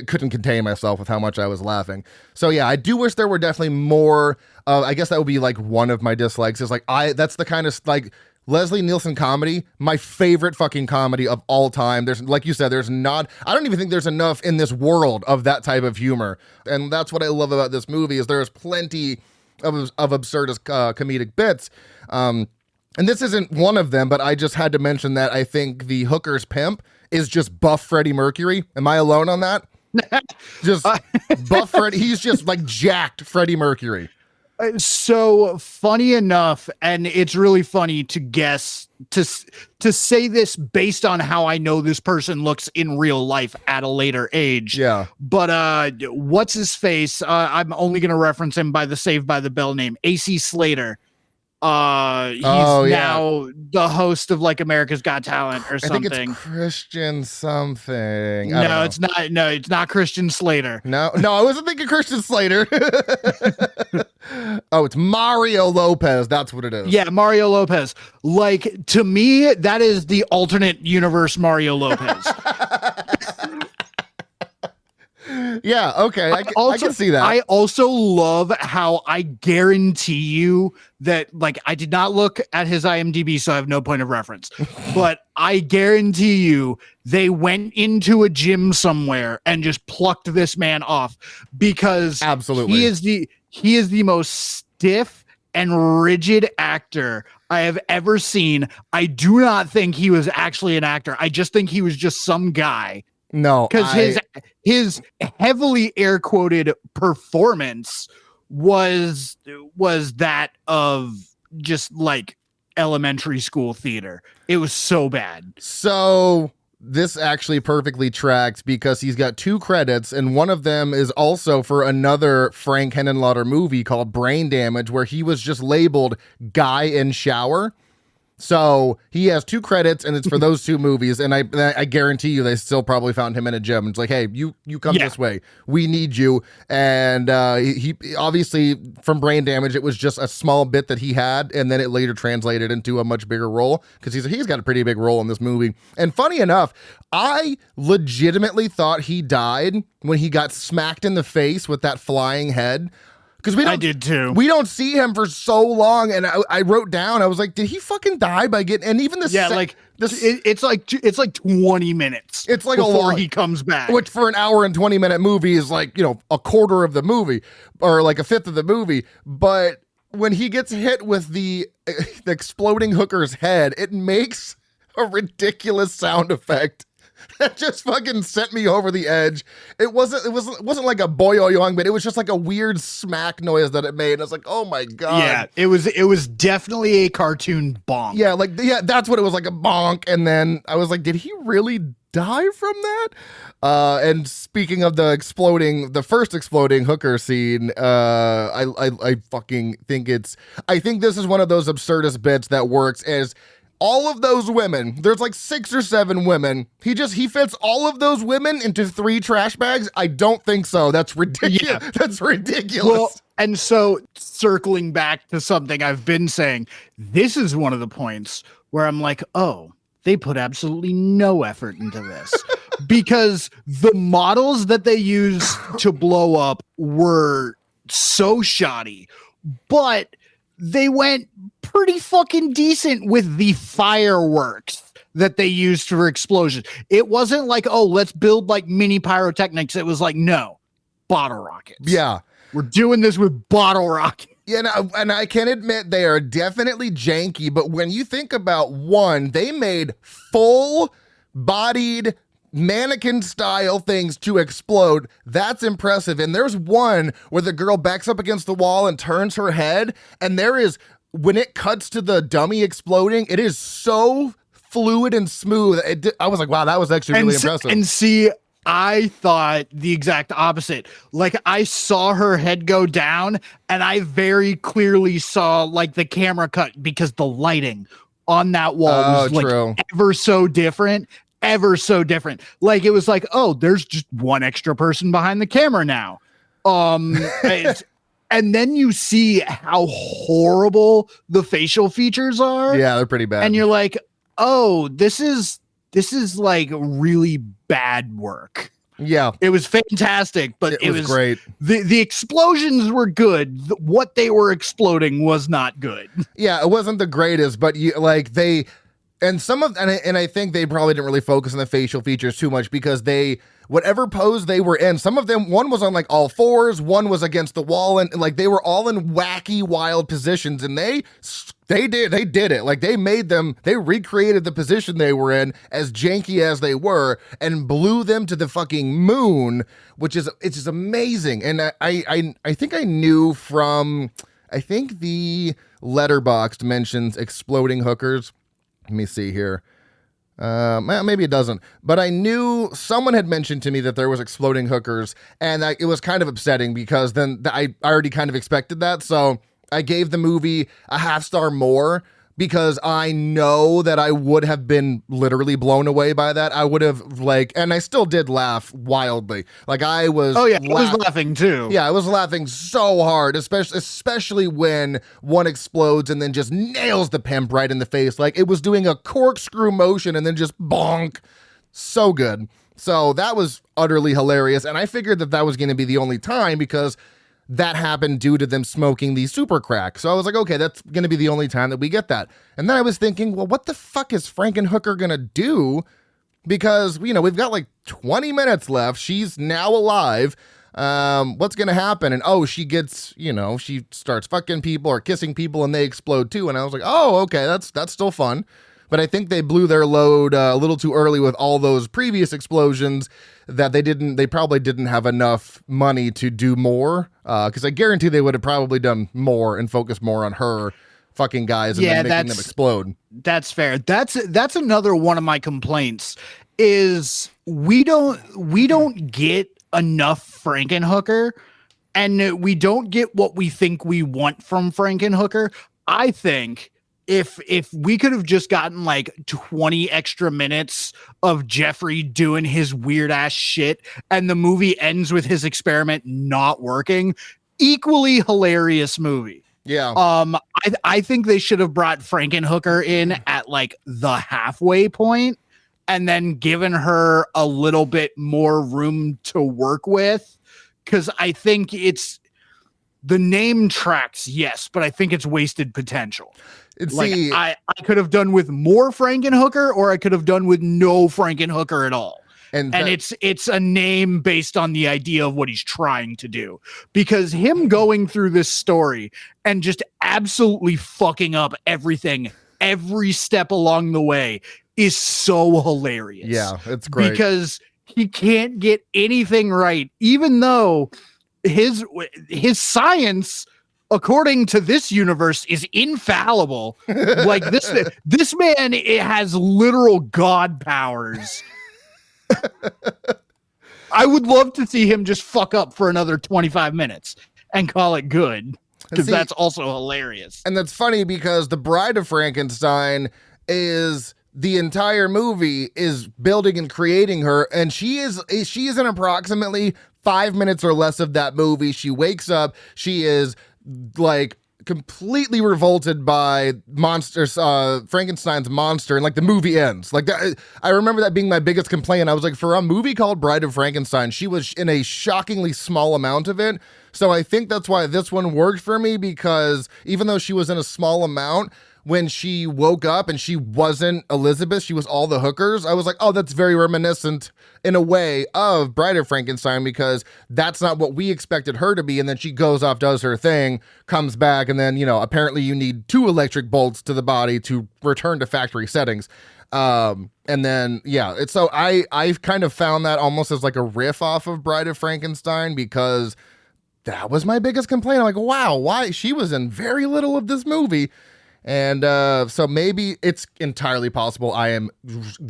couldn't contain myself with how much I was laughing. So yeah, I do wish there were definitely more. I guess that would be like one of my dislikes, is like, that's the kind of like Leslie Nielsen comedy, my favorite fucking comedy of all time. There's, like you said, I don't even think there's enough in this world of that type of humor. And that's what I love about this movie, is there's plenty of absurdist comedic bits. And this isn't one of them, but I just had to mention that I think the hooker's pimp is just buff Freddie Mercury. Am I alone on that? Just buff Freddie. He's just like jacked Freddie Mercury. So funny enough, and it's really funny to guess, to say this based on how I know this person looks in real life at a later age. Yeah. But what's his face? I'm only going to reference him by the Saved by the Bell name, AC Slater. He's now the host of like America's Got Talent or something. I think it's Christian something. No, it's not. No, it's not Christian Slater. No, I wasn't thinking Christian Slater. Oh, it's Mario Lopez. That's what it is. Yeah, Mario Lopez. Like, to me, that is the alternate universe Mario Lopez. Yeah, okay. I can see that. I also love how I guarantee you that, like, I did not look at his IMDb, so I have no point of reference. But I guarantee you they went into a gym somewhere and just plucked this man off, because absolutely he is the most stiff and rigid actor I have ever seen. I do not think he was actually an actor. I just think he was just some guy. No, because his heavily air quoted performance was that of just like elementary school theater. It was so bad. So this actually perfectly tracks, because he's got 2 credits, and one of them is also for another Frank Henenlotter movie called Brain Damage, where he was just labeled guy in shower. So he has 2 credits, and it's for those 2 movies. And I guarantee you, they still probably found him in a gym. It's like, hey, you come this way. We need you. And he obviously, from brain damage, it was just a small bit that he had, and then it later translated into a much bigger role because he's got a pretty big role in this movie. And funny enough, I legitimately thought he died when he got smacked in the face with that flying head. Because I did too. We don't see him for so long, and I wrote down, I was like, did he fucking die by getting? And even this, it's like 20 minutes. It's like before a lot, he comes back, which for an hour and 20-minute movie is like, you know, a quarter of the movie or like a fifth of the movie. But when he gets hit with the exploding hooker's head, it makes a ridiculous sound effect. That just fucking sent me over the edge. It wasn't like a boy-o-yoing, but it was just like a weird smack noise that it made. And I was like, oh my God. Yeah, it was definitely a cartoon bonk. Yeah, that's what it was, like a bonk. And then I was like, did he really die from that? And speaking of the first exploding hooker scene, I fucking think I think this is one of those absurdist bits that works as all of those women, there's like 6 or 7 women. He fits all of those women into 3 trash bags. I don't think so. That's ridiculous. Yeah. That's ridiculous. Well, and so circling back to something I've been saying, this is one of the points where I'm like, oh, they put absolutely no effort into this because the models that they used to blow up were so shoddy, but they went pretty fucking decent with the fireworks that they used for explosions. It wasn't like, oh, let's build like mini pyrotechnics. It was like, no, bottle rockets. Yeah. We're doing this with bottle rockets. Yeah, and I can admit they are definitely janky, but when you think about one, they made full-bodied mannequin style things to explode. That's impressive. And there's one where the girl backs up against the wall and turns her head, and when it cuts to the dummy exploding, it is so fluid and smooth. I was like, wow, that was actually really impressive. And see, I thought the exact opposite. Like, I saw her head go down, and I very clearly saw like the camera cut because the lighting on that wall was like ever so different. Like, it was like, oh, there's just one extra person behind the camera now. And then you see how horrible the facial features are. Yeah, they're pretty bad. And you're like, oh, this is like really bad work. Yeah. It was fantastic, but it was great. The explosions were good. What they were exploding was not good. Yeah, it wasn't the greatest, but and I think they probably didn't really focus on the facial features too much because whatever pose they were in, some of them, one was on like all fours, one was against the wall, and like they were all in wacky, wild positions, and they did it. Like they recreated the position they were in as janky as they were and blew them to the fucking moon, it's just amazing. And I think I knew from, I think the Letterboxd mentions exploding hookers. Let me see here. Maybe it doesn't, but I knew someone had mentioned to me that there was exploding hookers, and it was kind of upsetting because then I already kind of expected that. So I gave the movie a 0.5 star more because I know that I would have been literally blown away by that. I would have and I still did laugh wildly. Like I was. Oh yeah, I was laughing too. Yeah, I was laughing so hard, especially when one explodes and then just nails the pimp right in the face. Like it was doing a corkscrew motion and then just bonk. So good. So that was utterly hilarious. And I figured that was going to be the only time because that happened due to them smoking the super crack. So I was like, okay, that's going to be the only time that we get that. And then I was thinking, well, what the fuck is Frankenhooker going to do? Because, we've got like 20 minutes left. She's now alive. What's going to happen? And she gets, she starts fucking people or kissing people and they explode too. And I was like, oh, okay, that's still fun. But I think they blew their load a little too early with all those previous explosions that they probably didn't have enough money to do more. Because I guarantee they would have probably done more and focused more on her fucking guys and then making them explode. That's fair. That's another one of my complaints is we don't get enough Frankenhooker, and we don't get what we think we want from Frankenhooker. I think if we could have just gotten like 20 extra minutes of Jeffrey doing his weird ass shit and the movie ends with his experiment not working, equally hilarious movie. Yeah. I think they should have brought Frankenhooker in at like the halfway point and then given her a little bit more room to work with. Cause I think it's the name tracks. Yes. But I think it's wasted potential. I could have done with more Frankenhooker, or I could have done with no Frankenhooker at all. And it's a name based on the idea of what he's trying to do, because him going through this story and just absolutely fucking up everything, every step along the way is so hilarious. Yeah, it's great because he can't get anything right, even though his science, according to this universe, is infallible. Like this man, it has literal god powers. I would love to see him just fuck up for another 25 minutes and call it good, because that's also hilarious. And that's funny because The Bride of Frankenstein is the entire movie is building and creating her, and she is in approximately 5 minutes or less of that movie. She wakes up, she is like completely revolted by monsters, Frankenstein's monster, and like the movie ends like that. I remember that being my biggest complaint. I was like, for a movie called Bride of Frankenstein, she was in a shockingly small amount of it. So I think that's why this one worked for me, because even though she was in a small amount, when she woke up and she wasn't Elizabeth, she was all the hookers, I was like, oh, that's very reminiscent in a way of Bride of Frankenstein, because that's not what we expected her to be. And then she goes off, does her thing, comes back, and then, apparently you need 2 electric bolts to the body to return to factory settings. And then, yeah, it's so I've kind of found that almost as like a riff off of Bride of Frankenstein, because that was my biggest complaint. I'm like, wow, why? She was in very little of this movie. And so maybe it's entirely possible. I am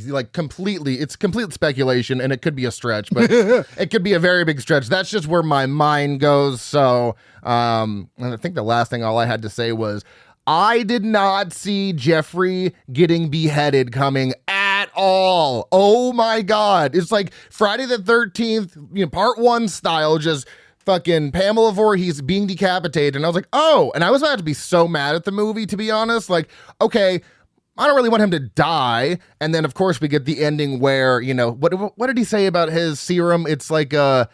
like it's complete speculation, and it could be a stretch, but it could be a very big stretch. That's just where my mind goes. So and I think the last thing all I had to say was, I did not see Jeffrey getting beheaded coming at all. Oh my God. It's like Friday the 13th, part 1 style, just fucking Pamela Voorhees being decapitated. And I was like, oh, and I was about to be so mad at the movie, to be honest. Like, okay, I don't really want him to die. And then of course we get the ending where, what did he say about his serum? It's like a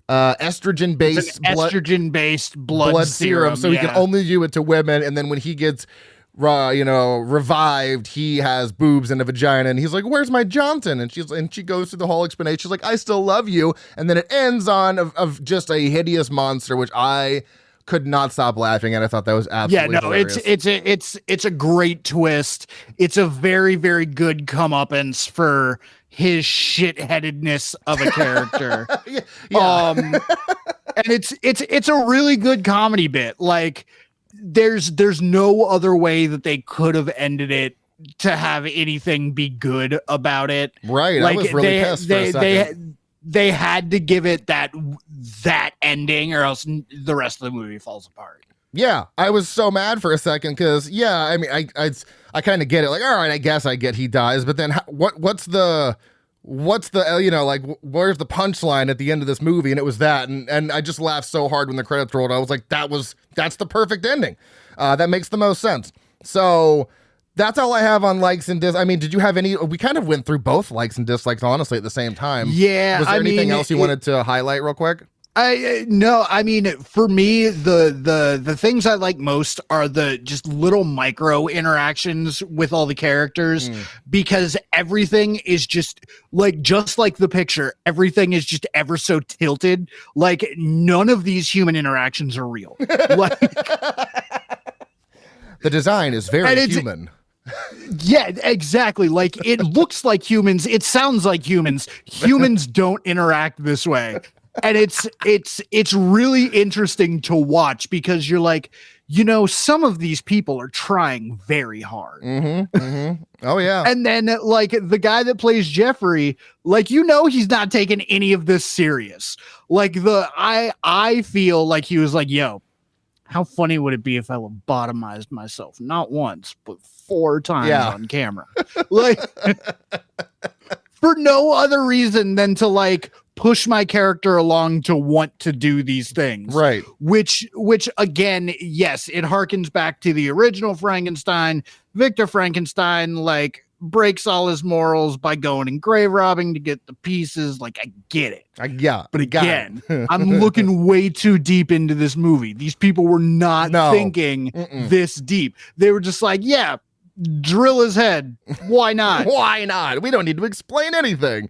estrogen-based blood serum. So he can only do it to women. And then when he gets revived, he has boobs and a vagina, and he's like, where's my Johnson? And she goes through the whole explanation. She's like, I still love you. And then it ends on of just a hideous monster, which I could not stop laughing at. I thought that was absolutely hilarious. It's a great twist. It's a very, very good comeuppance for his shitheadedness of a character. Yeah. And it's a really good comedy bit. Like, there's no other way that they could have ended it to have anything be good about it. Right. Like, I was really pissed for a second. They had to give it that ending, or else the rest of the movie falls apart. Yeah, I was so mad for a second because, yeah, I mean, I kind of get it. Like, all right, I guess I get he dies, but then what's the where's the punchline at the end of this movie? And it was that, and I just laughed so hard when the credits rolled. I was like, that's the perfect ending. That makes the most sense. So that's all I have on likes and dislikes. I mean, did you have any? We kind of went through both likes and dislikes, honestly, at the same time. Yeah. Was there anything else you wanted to highlight real quick? No, I mean, for me, the things I like most are the just little micro interactions with all the characters, because everything is just like the picture, everything is just ever so tilted. Like, none of these human interactions are real. Like, the design is very human. Yeah, exactly. Like, it looks like humans. It sounds like humans. Humans don't interact this way. And it's really interesting to watch, because you're like, some of these people are trying very hard. Oh yeah. And then like the guy that plays Jeffrey, like, he's not taking any of this serious. Like, I feel like he was like, yo, how funny would it be if I lobotomized myself not once but 4 times on camera, like for no other reason than to like push my character along to want to do these things, right? Which again, yes, it harkens back to the original Frankenstein. Victor Frankenstein like breaks all his morals by going and grave robbing to get the pieces. Like, I get it. But again, I'm looking way too deep into this movie. These people were not thinking this deep. They were just like, yeah, drill his head. Why not? Why not? We don't need to explain anything.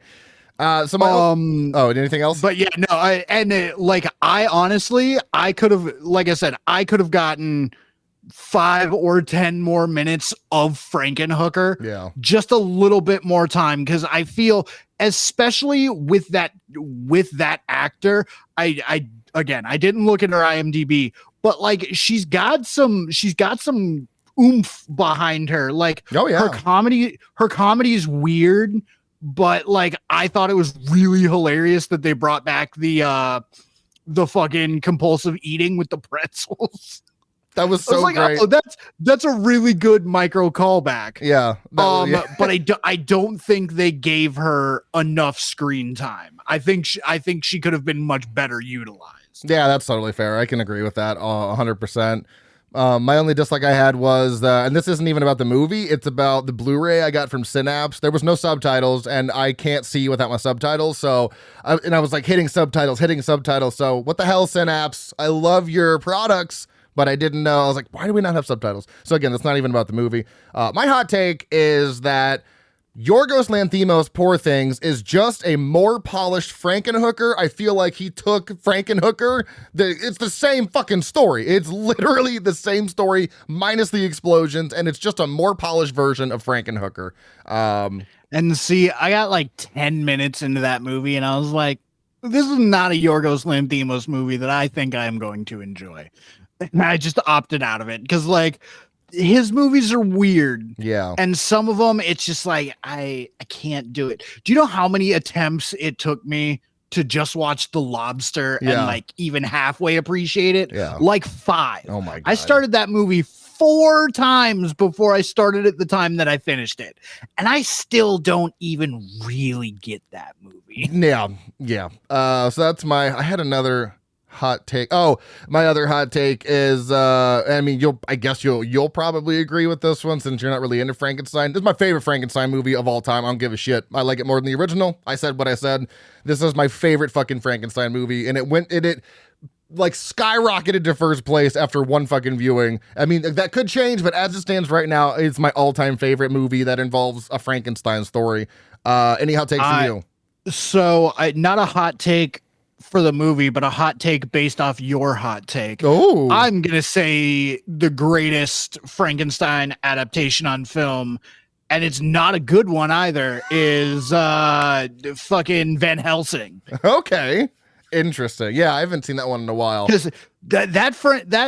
Anything else? But yeah, no, I honestly, I could have, like I said, I could have gotten 5 or 10 more minutes of Frankenhooker. Yeah. Just a little bit more time. Cause I feel, especially with that actor, I didn't look at her IMDb, but like, she's got some oomph behind her. Like her comedy is weird, but like, I thought it was really hilarious that they brought back the fucking compulsive eating with the pretzels. That was so great. Oh, that's a really good micro callback. Yeah. But I don't think they gave her enough screen time. I think she could have been much better utilized. Yeah, that's totally fair. I can agree with that 100%. My only dislike I had was, and this isn't even about the movie, it's about the Blu-ray I got from Synapse. There was no subtitles, and I can't see without my subtitles, so I was like hitting subtitles. So what the hell, Synapse? I love your products, but I didn't know. I was like, why do we not have subtitles? So again, that's not even about the movie. My hot take is that Yorgos Lanthimos' Poor Things is just a more polished Frankenhooker. I feel like he took Frankenhooker. It's the same fucking story. It's literally the same story minus the explosions, and it's just a more polished version of Frankenhooker. And see, I got like 10 minutes into that movie, and I was like, this is not a Yorgos Lanthimos movie that I think I am going to enjoy. And I just opted out of it because like his movies are weird. Yeah. And some of them, it's just like, I can't do it. Do you know how many attempts it took me to just watch The Lobster and like even halfway appreciate it? Yeah. Like 5. Oh my God. I started that movie 4 times before I started at the time that I finished it. And I still don't even really get that movie. Yeah. So that's I had another hot take. Oh, my other hot take is I guess you'll probably agree with this one since you're not really into Frankenstein. This is my favorite Frankenstein movie of all time. I don't give a shit. I like it more than the original. I said what I said. This is my favorite fucking Frankenstein movie, and it like skyrocketed to first place after one fucking viewing. I mean, that could change, but as it stands right now, it's my all-time favorite movie that involves a Frankenstein story. Any hot takes from you? So not a hot take for the movie, but a hot take based off your hot take. Oh, I'm gonna say the greatest Frankenstein adaptation on film, and it's not a good one either, is fucking Van Helsing. Okay, interesting. Yeah, I haven't seen that one in a while. Because that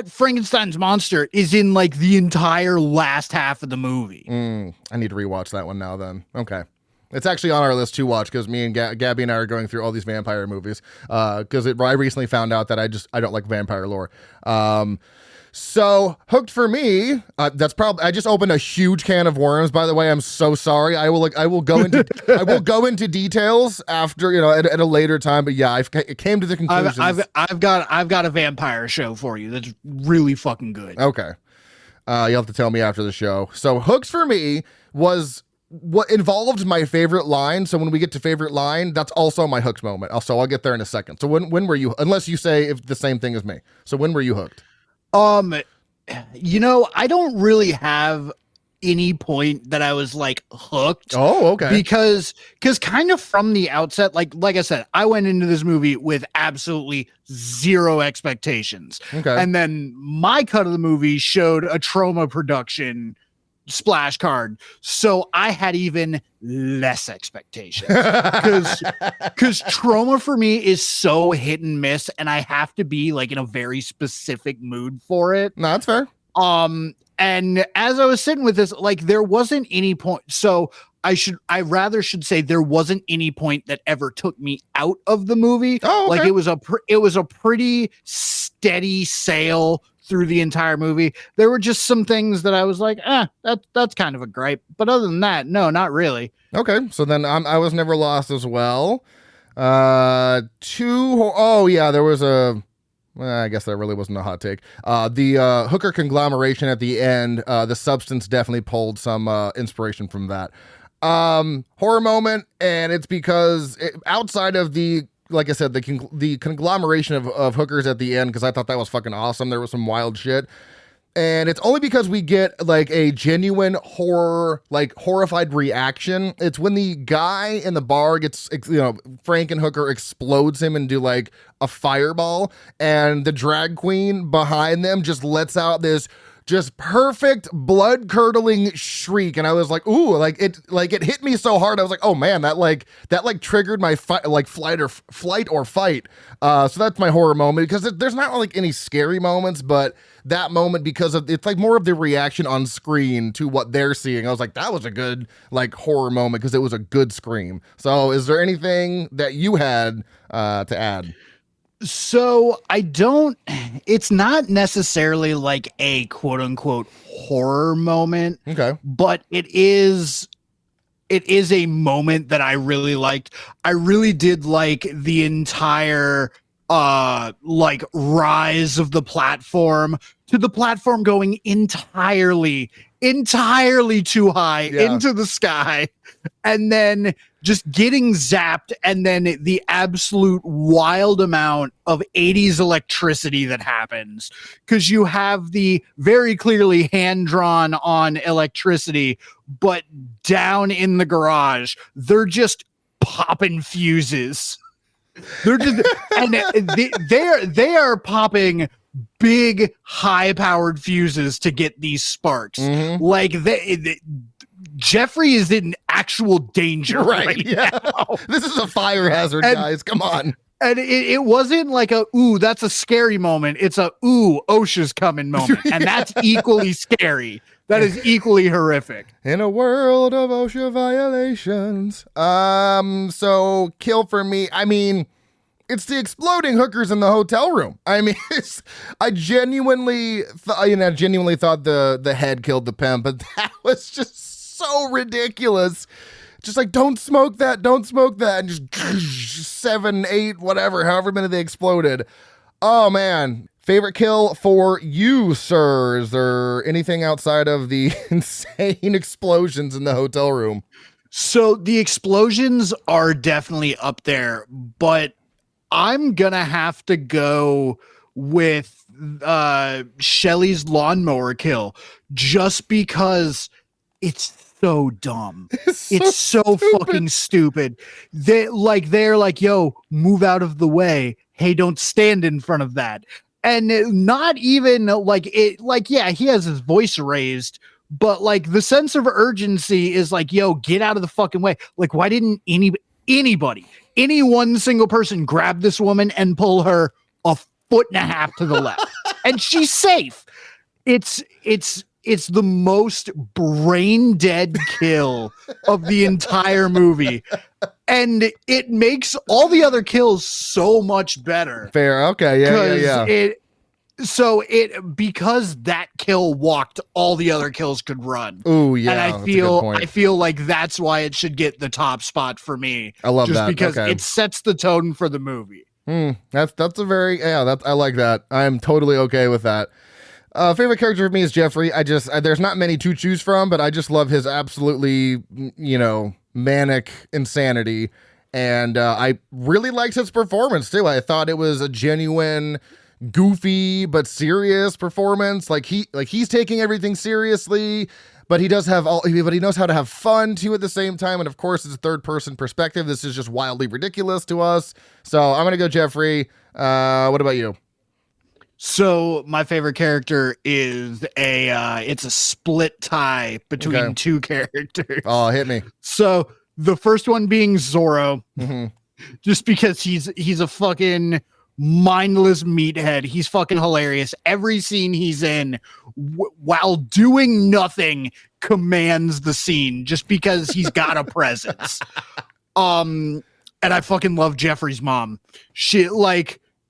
Frankenstein's monster is in like the entire last half of the movie. I need to rewatch that one now then. Okay. It's actually on our list to watch because me and Gabby and I are going through all these vampire movies. Because I recently found out that I don't like vampire lore. So Hooked for me, that's probably, I just opened a huge can of worms. By the way, I'm so sorry. I will go into details after, at a later time. But yeah, I came to the conclusion. I've got a vampire show for you that's really fucking good. Okay, you'll have to tell me after the show. So Hooked for me was what involved my favorite line. So when we get to favorite line, that's also my hooked moment. Also, I'll get there in a second. So when were you, unless you say if the same thing as me. So when were you hooked? I don't really have any point that I was like hooked. Oh, okay. Because kind of from the outset, like I said, I went into this movie with absolutely zero expectations. Okay. And then my cut of the movie showed a Trauma production splash card, so I had even less expectations because Trauma for me is so hit and miss, and I have to be like in a very specific mood for it. No, that's fair. And as I was sitting with this, like there wasn't any point. So I rather should say there wasn't any point that ever took me out of the movie. Oh, okay. Like it was a pretty steady sail through the entire movie. There were just some things that I was like, that's kind of a gripe. But other than that, no, not really. Okay, so then I was never lost as well. There was a. Well, I guess that really wasn't a hot take. The hooker conglomeration at the end, the substance definitely pulled some inspiration from that. Horror moment, and it's because outside of the, like I said, the conglomeration of hookers at the end, because I thought that was fucking awesome. There was some wild shit. And it's only because we get like a genuine horror, like horrified reaction. It's when the guy in the bar gets, Frankenhooker explodes him into like a fireball, and the drag queen behind them just lets out this just perfect blood curdling shriek. And I was like, ooh, it hit me so hard. I was like, oh man, that triggered my flight or fight. So that's my horror moment, because there's not like any scary moments, but that moment, because of it's like more of the reaction on screen to what they're seeing. I was like, that was a good like horror moment, because it was a good scream. So is there anything that you had to add? So it's not necessarily like a quote unquote horror moment. Okay. But it is a moment that I really liked. I really did like the entire like rise of the platform, to the platform going entirely too high into the sky, and then just getting zapped, and then the absolute wild amount of 80s electricity that happens, because you have the very clearly hand-drawn on electricity, but down in the garage they're just popping fuses. They're just and they are popping big high-powered fuses to get these sparks. Mm-hmm. Like Jeffrey is in actual danger right now. This is a fire hazard, guys. Come on. And it wasn't like a, ooh, that's a scary moment. It's a, ooh, OSHA's coming moment. And that's equally scary. That is equally horrific. In a world of OSHA violations. So kill for me. I mean, it's the exploding hookers in the hotel room. I mean, I genuinely thought the head killed the pimp, but that was just so ridiculous. Just like, don't smoke that, and just 7, 8, whatever, however many they exploded. Oh man. Favorite kill for you, sir? Is there anything outside of the insane explosions in the hotel room? So the explosions are definitely up there, but I'm gonna have to go with Shelly's lawnmower kill, just because it's so dumb. It's so fucking stupid. They're like, yo, move out of the way. Hey, don't stand in front of that. And not even like it, like, yeah, he has his voice raised, but like the sense of urgency is like, yo, get out of the fucking way. Like, why didn't anybody, any one single person grab this woman and pull her 1.5 feet to the left? And she's safe. It's the most brain dead kill of the entire movie. And it makes all the other kills so much better. Fair. Okay. Yeah. Because that kill walked, all the other kills could run. Oh yeah. And I feel like that's why it should get the top spot for me. I love just that. Because it sets the tone for the movie. That's a very, I like that. I'm totally okay with that. Favorite character for me is Jeffrey. There's not many to choose from, but I just love his absolutely, manic insanity. And I really liked his performance too. I thought it was a genuine, goofy, but serious performance. Like he's taking everything seriously, but he knows how to have fun too at the same time. And of course, it's a third person perspective. This is just wildly ridiculous to us. So I'm going to go Jeffrey. What about you? So my favorite character is it's a split tie between two characters. Oh, hit me. So the first one being Zorro, just because he's a fucking mindless meathead. He's fucking hilarious. Every scene he's in, while doing nothing, commands the scene just because he's got a presence. And I fucking love Jeffrey's mom. She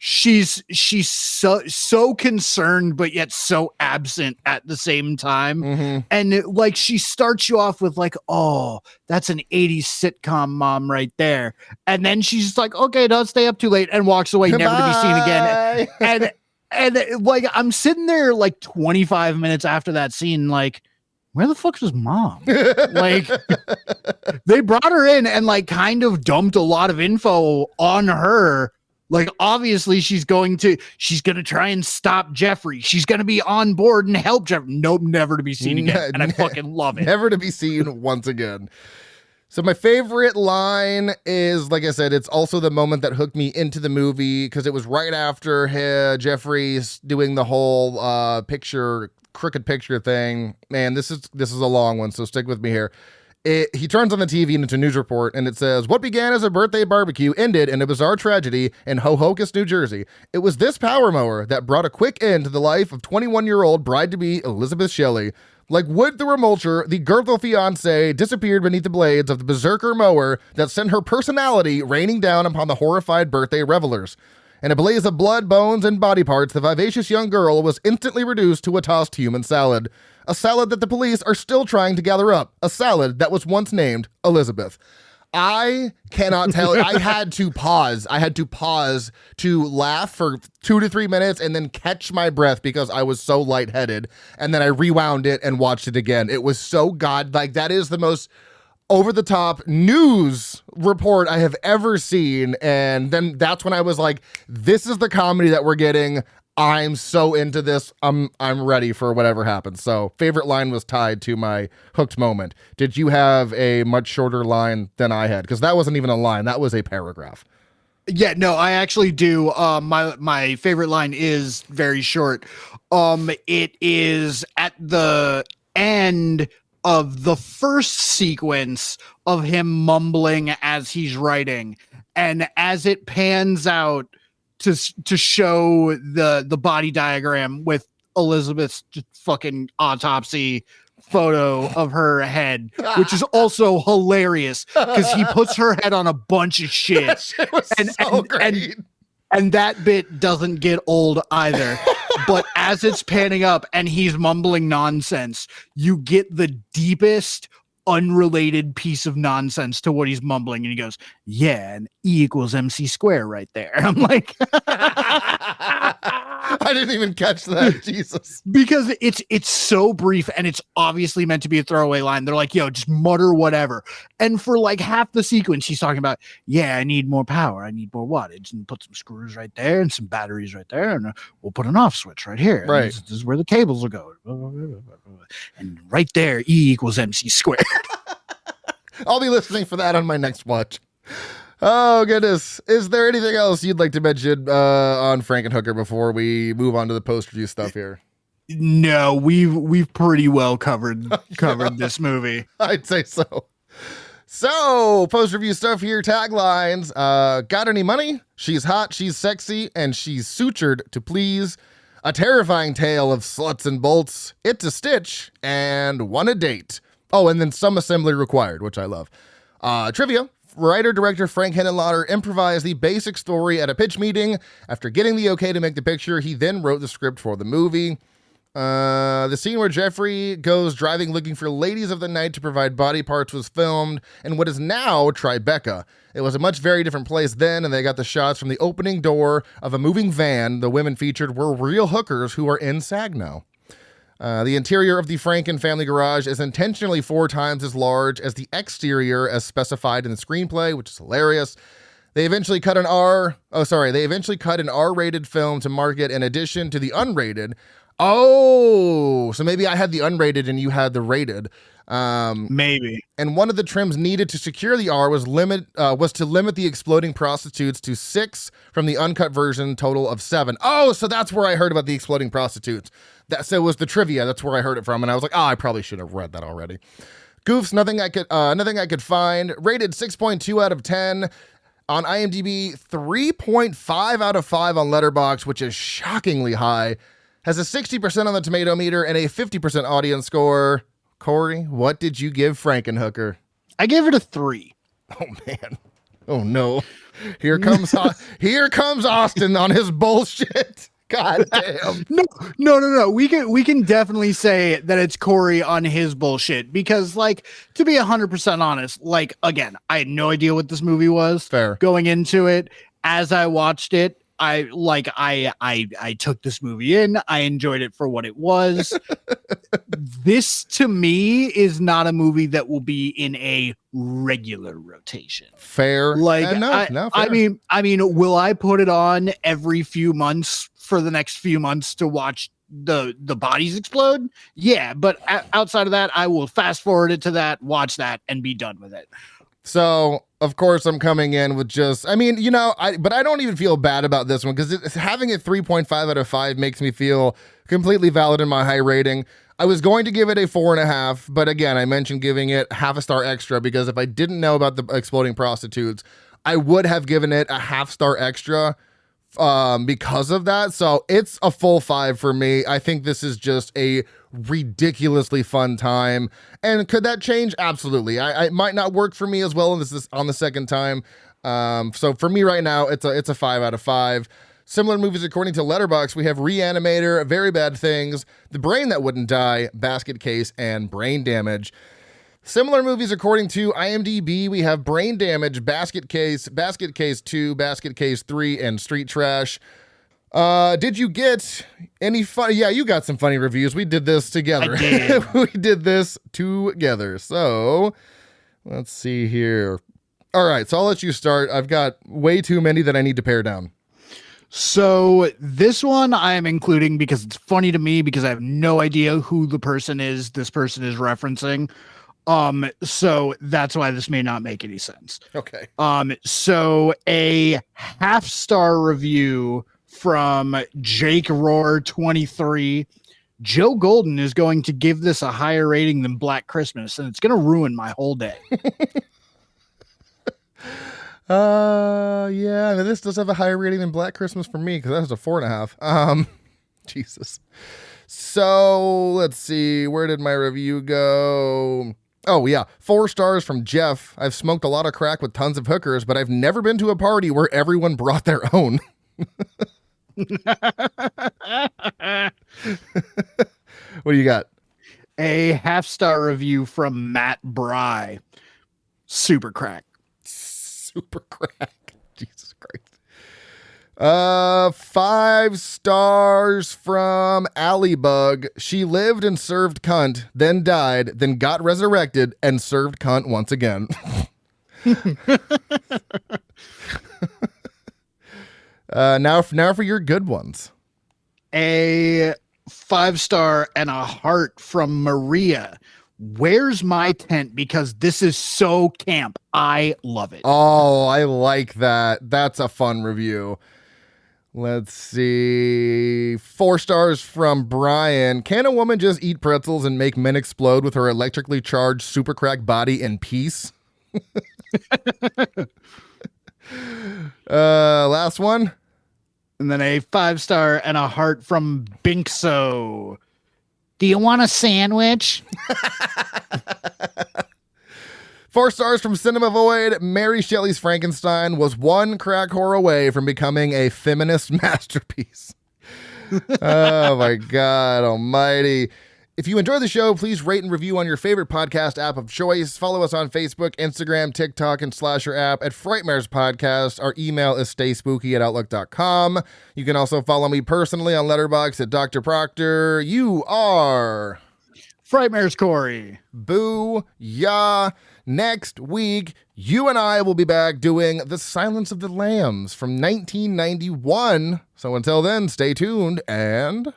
she's so concerned, but yet so absent at the same time. Mhm. And like, she starts you off with like, oh, that's an 80s sitcom mom right there. And then she's like, okay, don't stay up too late, and walks away, never to be seen again. And like, I'm sitting there like 25 minutes after that scene, like, where the fuck was mom? Like, they brought her in and like kind of dumped a lot of info on her. Like, obviously she's gonna try and stop Jeffrey. She's gonna be on board and help Jeffrey. Nope, never to be seen again. And I fucking love it. Never to be seen once again. So my favorite line is, like I said, it's also the moment that hooked me into the movie, because it was right after Jeffrey's doing the whole crooked picture thing. Man, this is a long one, so stick with me here. He turns on the TV and it's a news report, and it says, what began as a birthday barbecue ended in a bizarre tragedy in Hohokus, New Jersey. It was this power mower that brought a quick end to the life of 21-year-old bride-to-be Elizabeth Shelley. Like wood through a mulcher, the girthful fiancée disappeared beneath the blades of the berserker mower that sent her personality raining down upon the horrified birthday revelers. In a blaze of blood, bones, and body parts, the vivacious young girl was instantly reduced to a tossed human salad. A salad that the police are still trying to gather up. A salad that was once named Elizabeth. I cannot tell. I had to pause. To laugh for 2 to 3 minutes and then catch my breath because I was so lightheaded. And then I rewound it and watched it again. It was so that is the most over-the-top news report I have ever seen. And then that's when I was like, this is the comedy that we're getting. I'm so into this. I'm ready for whatever happens. So favorite line was tied to my hooked moment. Did you have a much shorter line than I had? Because that wasn't even a line. That was a paragraph. Yeah, no, I actually do. My favorite line is very short. It is at the end of the first sequence of him mumbling as he's writing, and as it pans out to show the body diagram with Elizabeth's fucking autopsy photo of her head, which is also hilarious because he puts her head on a bunch of shit. And that bit doesn't get old either. But as it's panning up and he's mumbling nonsense, you get the deepest unrelated piece of nonsense to what he's mumbling, and he goes, yeah, and E equals MC square right there. I'm like, I didn't even catch that. Jesus. Because it's so brief, and it's obviously meant to be a throwaway line. They're like, yo, just mutter whatever. And for like half the sequence, he's talking about, yeah, I need more power. I need more wattage, and put some screws right there and some batteries right there. And we'll put an off switch right here. Right. This is where the cables will go. And right there, E equals MC squared. I'll be listening for that on my next watch. Oh, goodness. Is there anything else you'd like to mention on Frankenhooker before we move on to the post-review stuff here? No, we've pretty well covered this movie. I'd say so. So, post-review stuff here, taglines. Got any money? She's hot, she's sexy, and she's sutured to please. A terrifying tale of sluts and bolts. It's a stitch, and one a date. Oh, and then some assembly required, which I love. Trivia. Writer-director Frank Henenlotter improvised the basic story at a pitch meeting. After getting the okay to make the picture, he then wrote the script for the movie. The scene where Jeffrey goes driving looking for ladies of the night to provide body parts was filmed in what is now Tribeca. It was a much very different place then, and they got the shots from the opening door of a moving van. The women featured were real hookers who are in Sagno. The interior of the Franken family garage is intentionally 4 times as large as the exterior as specified in the screenplay, which is hilarious. They eventually cut an R-rated film to market in addition to the unrated. Oh, so maybe I had the unrated and you had the rated. Maybe. And one of the trims needed to secure the R was to limit the exploding prostitutes to 6 from the uncut version, total of 7. Oh, so that's where I heard about the exploding prostitutes. So it was the trivia. That's where I heard it from, and I was like, I probably should have read that already. Goofs, nothing I could find. Rated 6.2 out of 10 on IMDb, 3.5 out of 5 on Letterboxd, which is shockingly high. Has a 60% on the tomato meter and a 50% audience score. Cory, what did you give Frankenhooker? I gave it a 3. Oh, man. Oh, no. Here comes Austin on his bullshit. God damn. No. We can definitely say that it's Cory on his bullshit because, like, to be 100% honest, like, again, I had no idea what this movie was. Fair. Going into it. As I watched it, I took this movie in. I enjoyed it for what it was. This to me is not a movie that will be in a regular rotation. Fair. Like, fair. I mean, will I put it on every few months for the next few months to watch the bodies explode? Yeah, but outside of that, I will fast forward it to that, watch that, and be done with it. So, of course, I'm coming in with just, I mean, you know, but I don't even feel bad about this one because having it 3.5 out of 5 makes me feel completely valid in my high rating. I was going to give it a 4.5, but again, I mentioned giving it half a star extra because if I didn't know about the exploding prostitutes, I would have given it a half star extra because of that. So it's a full 5 for me. I think this is just a ridiculously fun time. And could that change? Absolutely. It might not work for me as well on the second time. So for me right now, it's a 5 out of 5. Similar movies according to Letterboxd, we have Reanimator, Very Bad Things, The Brain That Wouldn't Die, Basket Case, and Brain Damage. Similar movies according to IMDb, we have Brain Damage, Basket Case 2, Basket Case 3, and Street Trash. Did you get any fun? Yeah, you got some funny reviews. We did this together. I did. We did this together. So let's see here. All right, so I'll let you start. I've got way too many that I need to pare down. So this one I am including because it's funny to me because I have no idea who the person this person is referencing. So that's why this may not make any sense. Okay. So a half-star review from Jake Roar 23. Joe Golden is going to give this a higher rating than Black Christmas, and it's going to ruin my whole day. Yeah, this does have a higher rating than Black Christmas for me because that was a 4.5. Jesus. So let's see. Where did my review go? Oh, yeah. 4 stars from Jeff. I've smoked a lot of crack with tons of hookers, but I've never been to a party where everyone brought their own. What do you got? A half-star review from Matt Bry. Super crack. Super crack. Jesus Christ. 5 stars from Allybug. She lived and served cunt, then died, then got resurrected and served cunt once again. Now for your good ones. A 5-star and a heart from Maria. Where's my tent? Because this is so camp. I love it. Oh, I like that. That's a fun review. Let's see. 4 stars from Brian. Can a woman just eat pretzels and make men explode with her electrically charged super crack body in peace? Last one. And then a 5-star and a heart from Binkso. Do you want a sandwich? 4 stars from Cinema Void. Mary Shelley's Frankenstein was one crack whore away from becoming a feminist masterpiece. Oh my God almighty. If you enjoy the show, please rate and review on your favorite podcast app of choice. Follow us on Facebook, Instagram, TikTok, and Slasher app at frightmarespodcast. Our email is stayspooky@outlook.com. You can also follow me personally on Letterboxd at Dr. Proctor. You are Frightmare's Cory. Boo, yeah. Next week, you and I will be back doing The Silence of the Lambs from 1991. So until then, stay tuned and...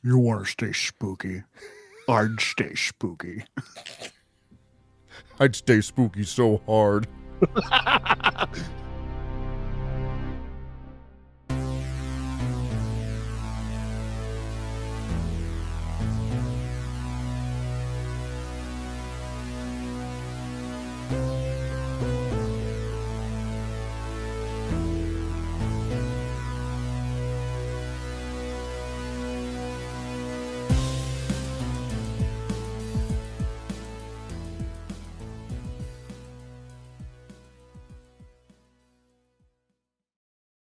You want to stay spooky? I'd stay spooky. I'd stay spooky so hard.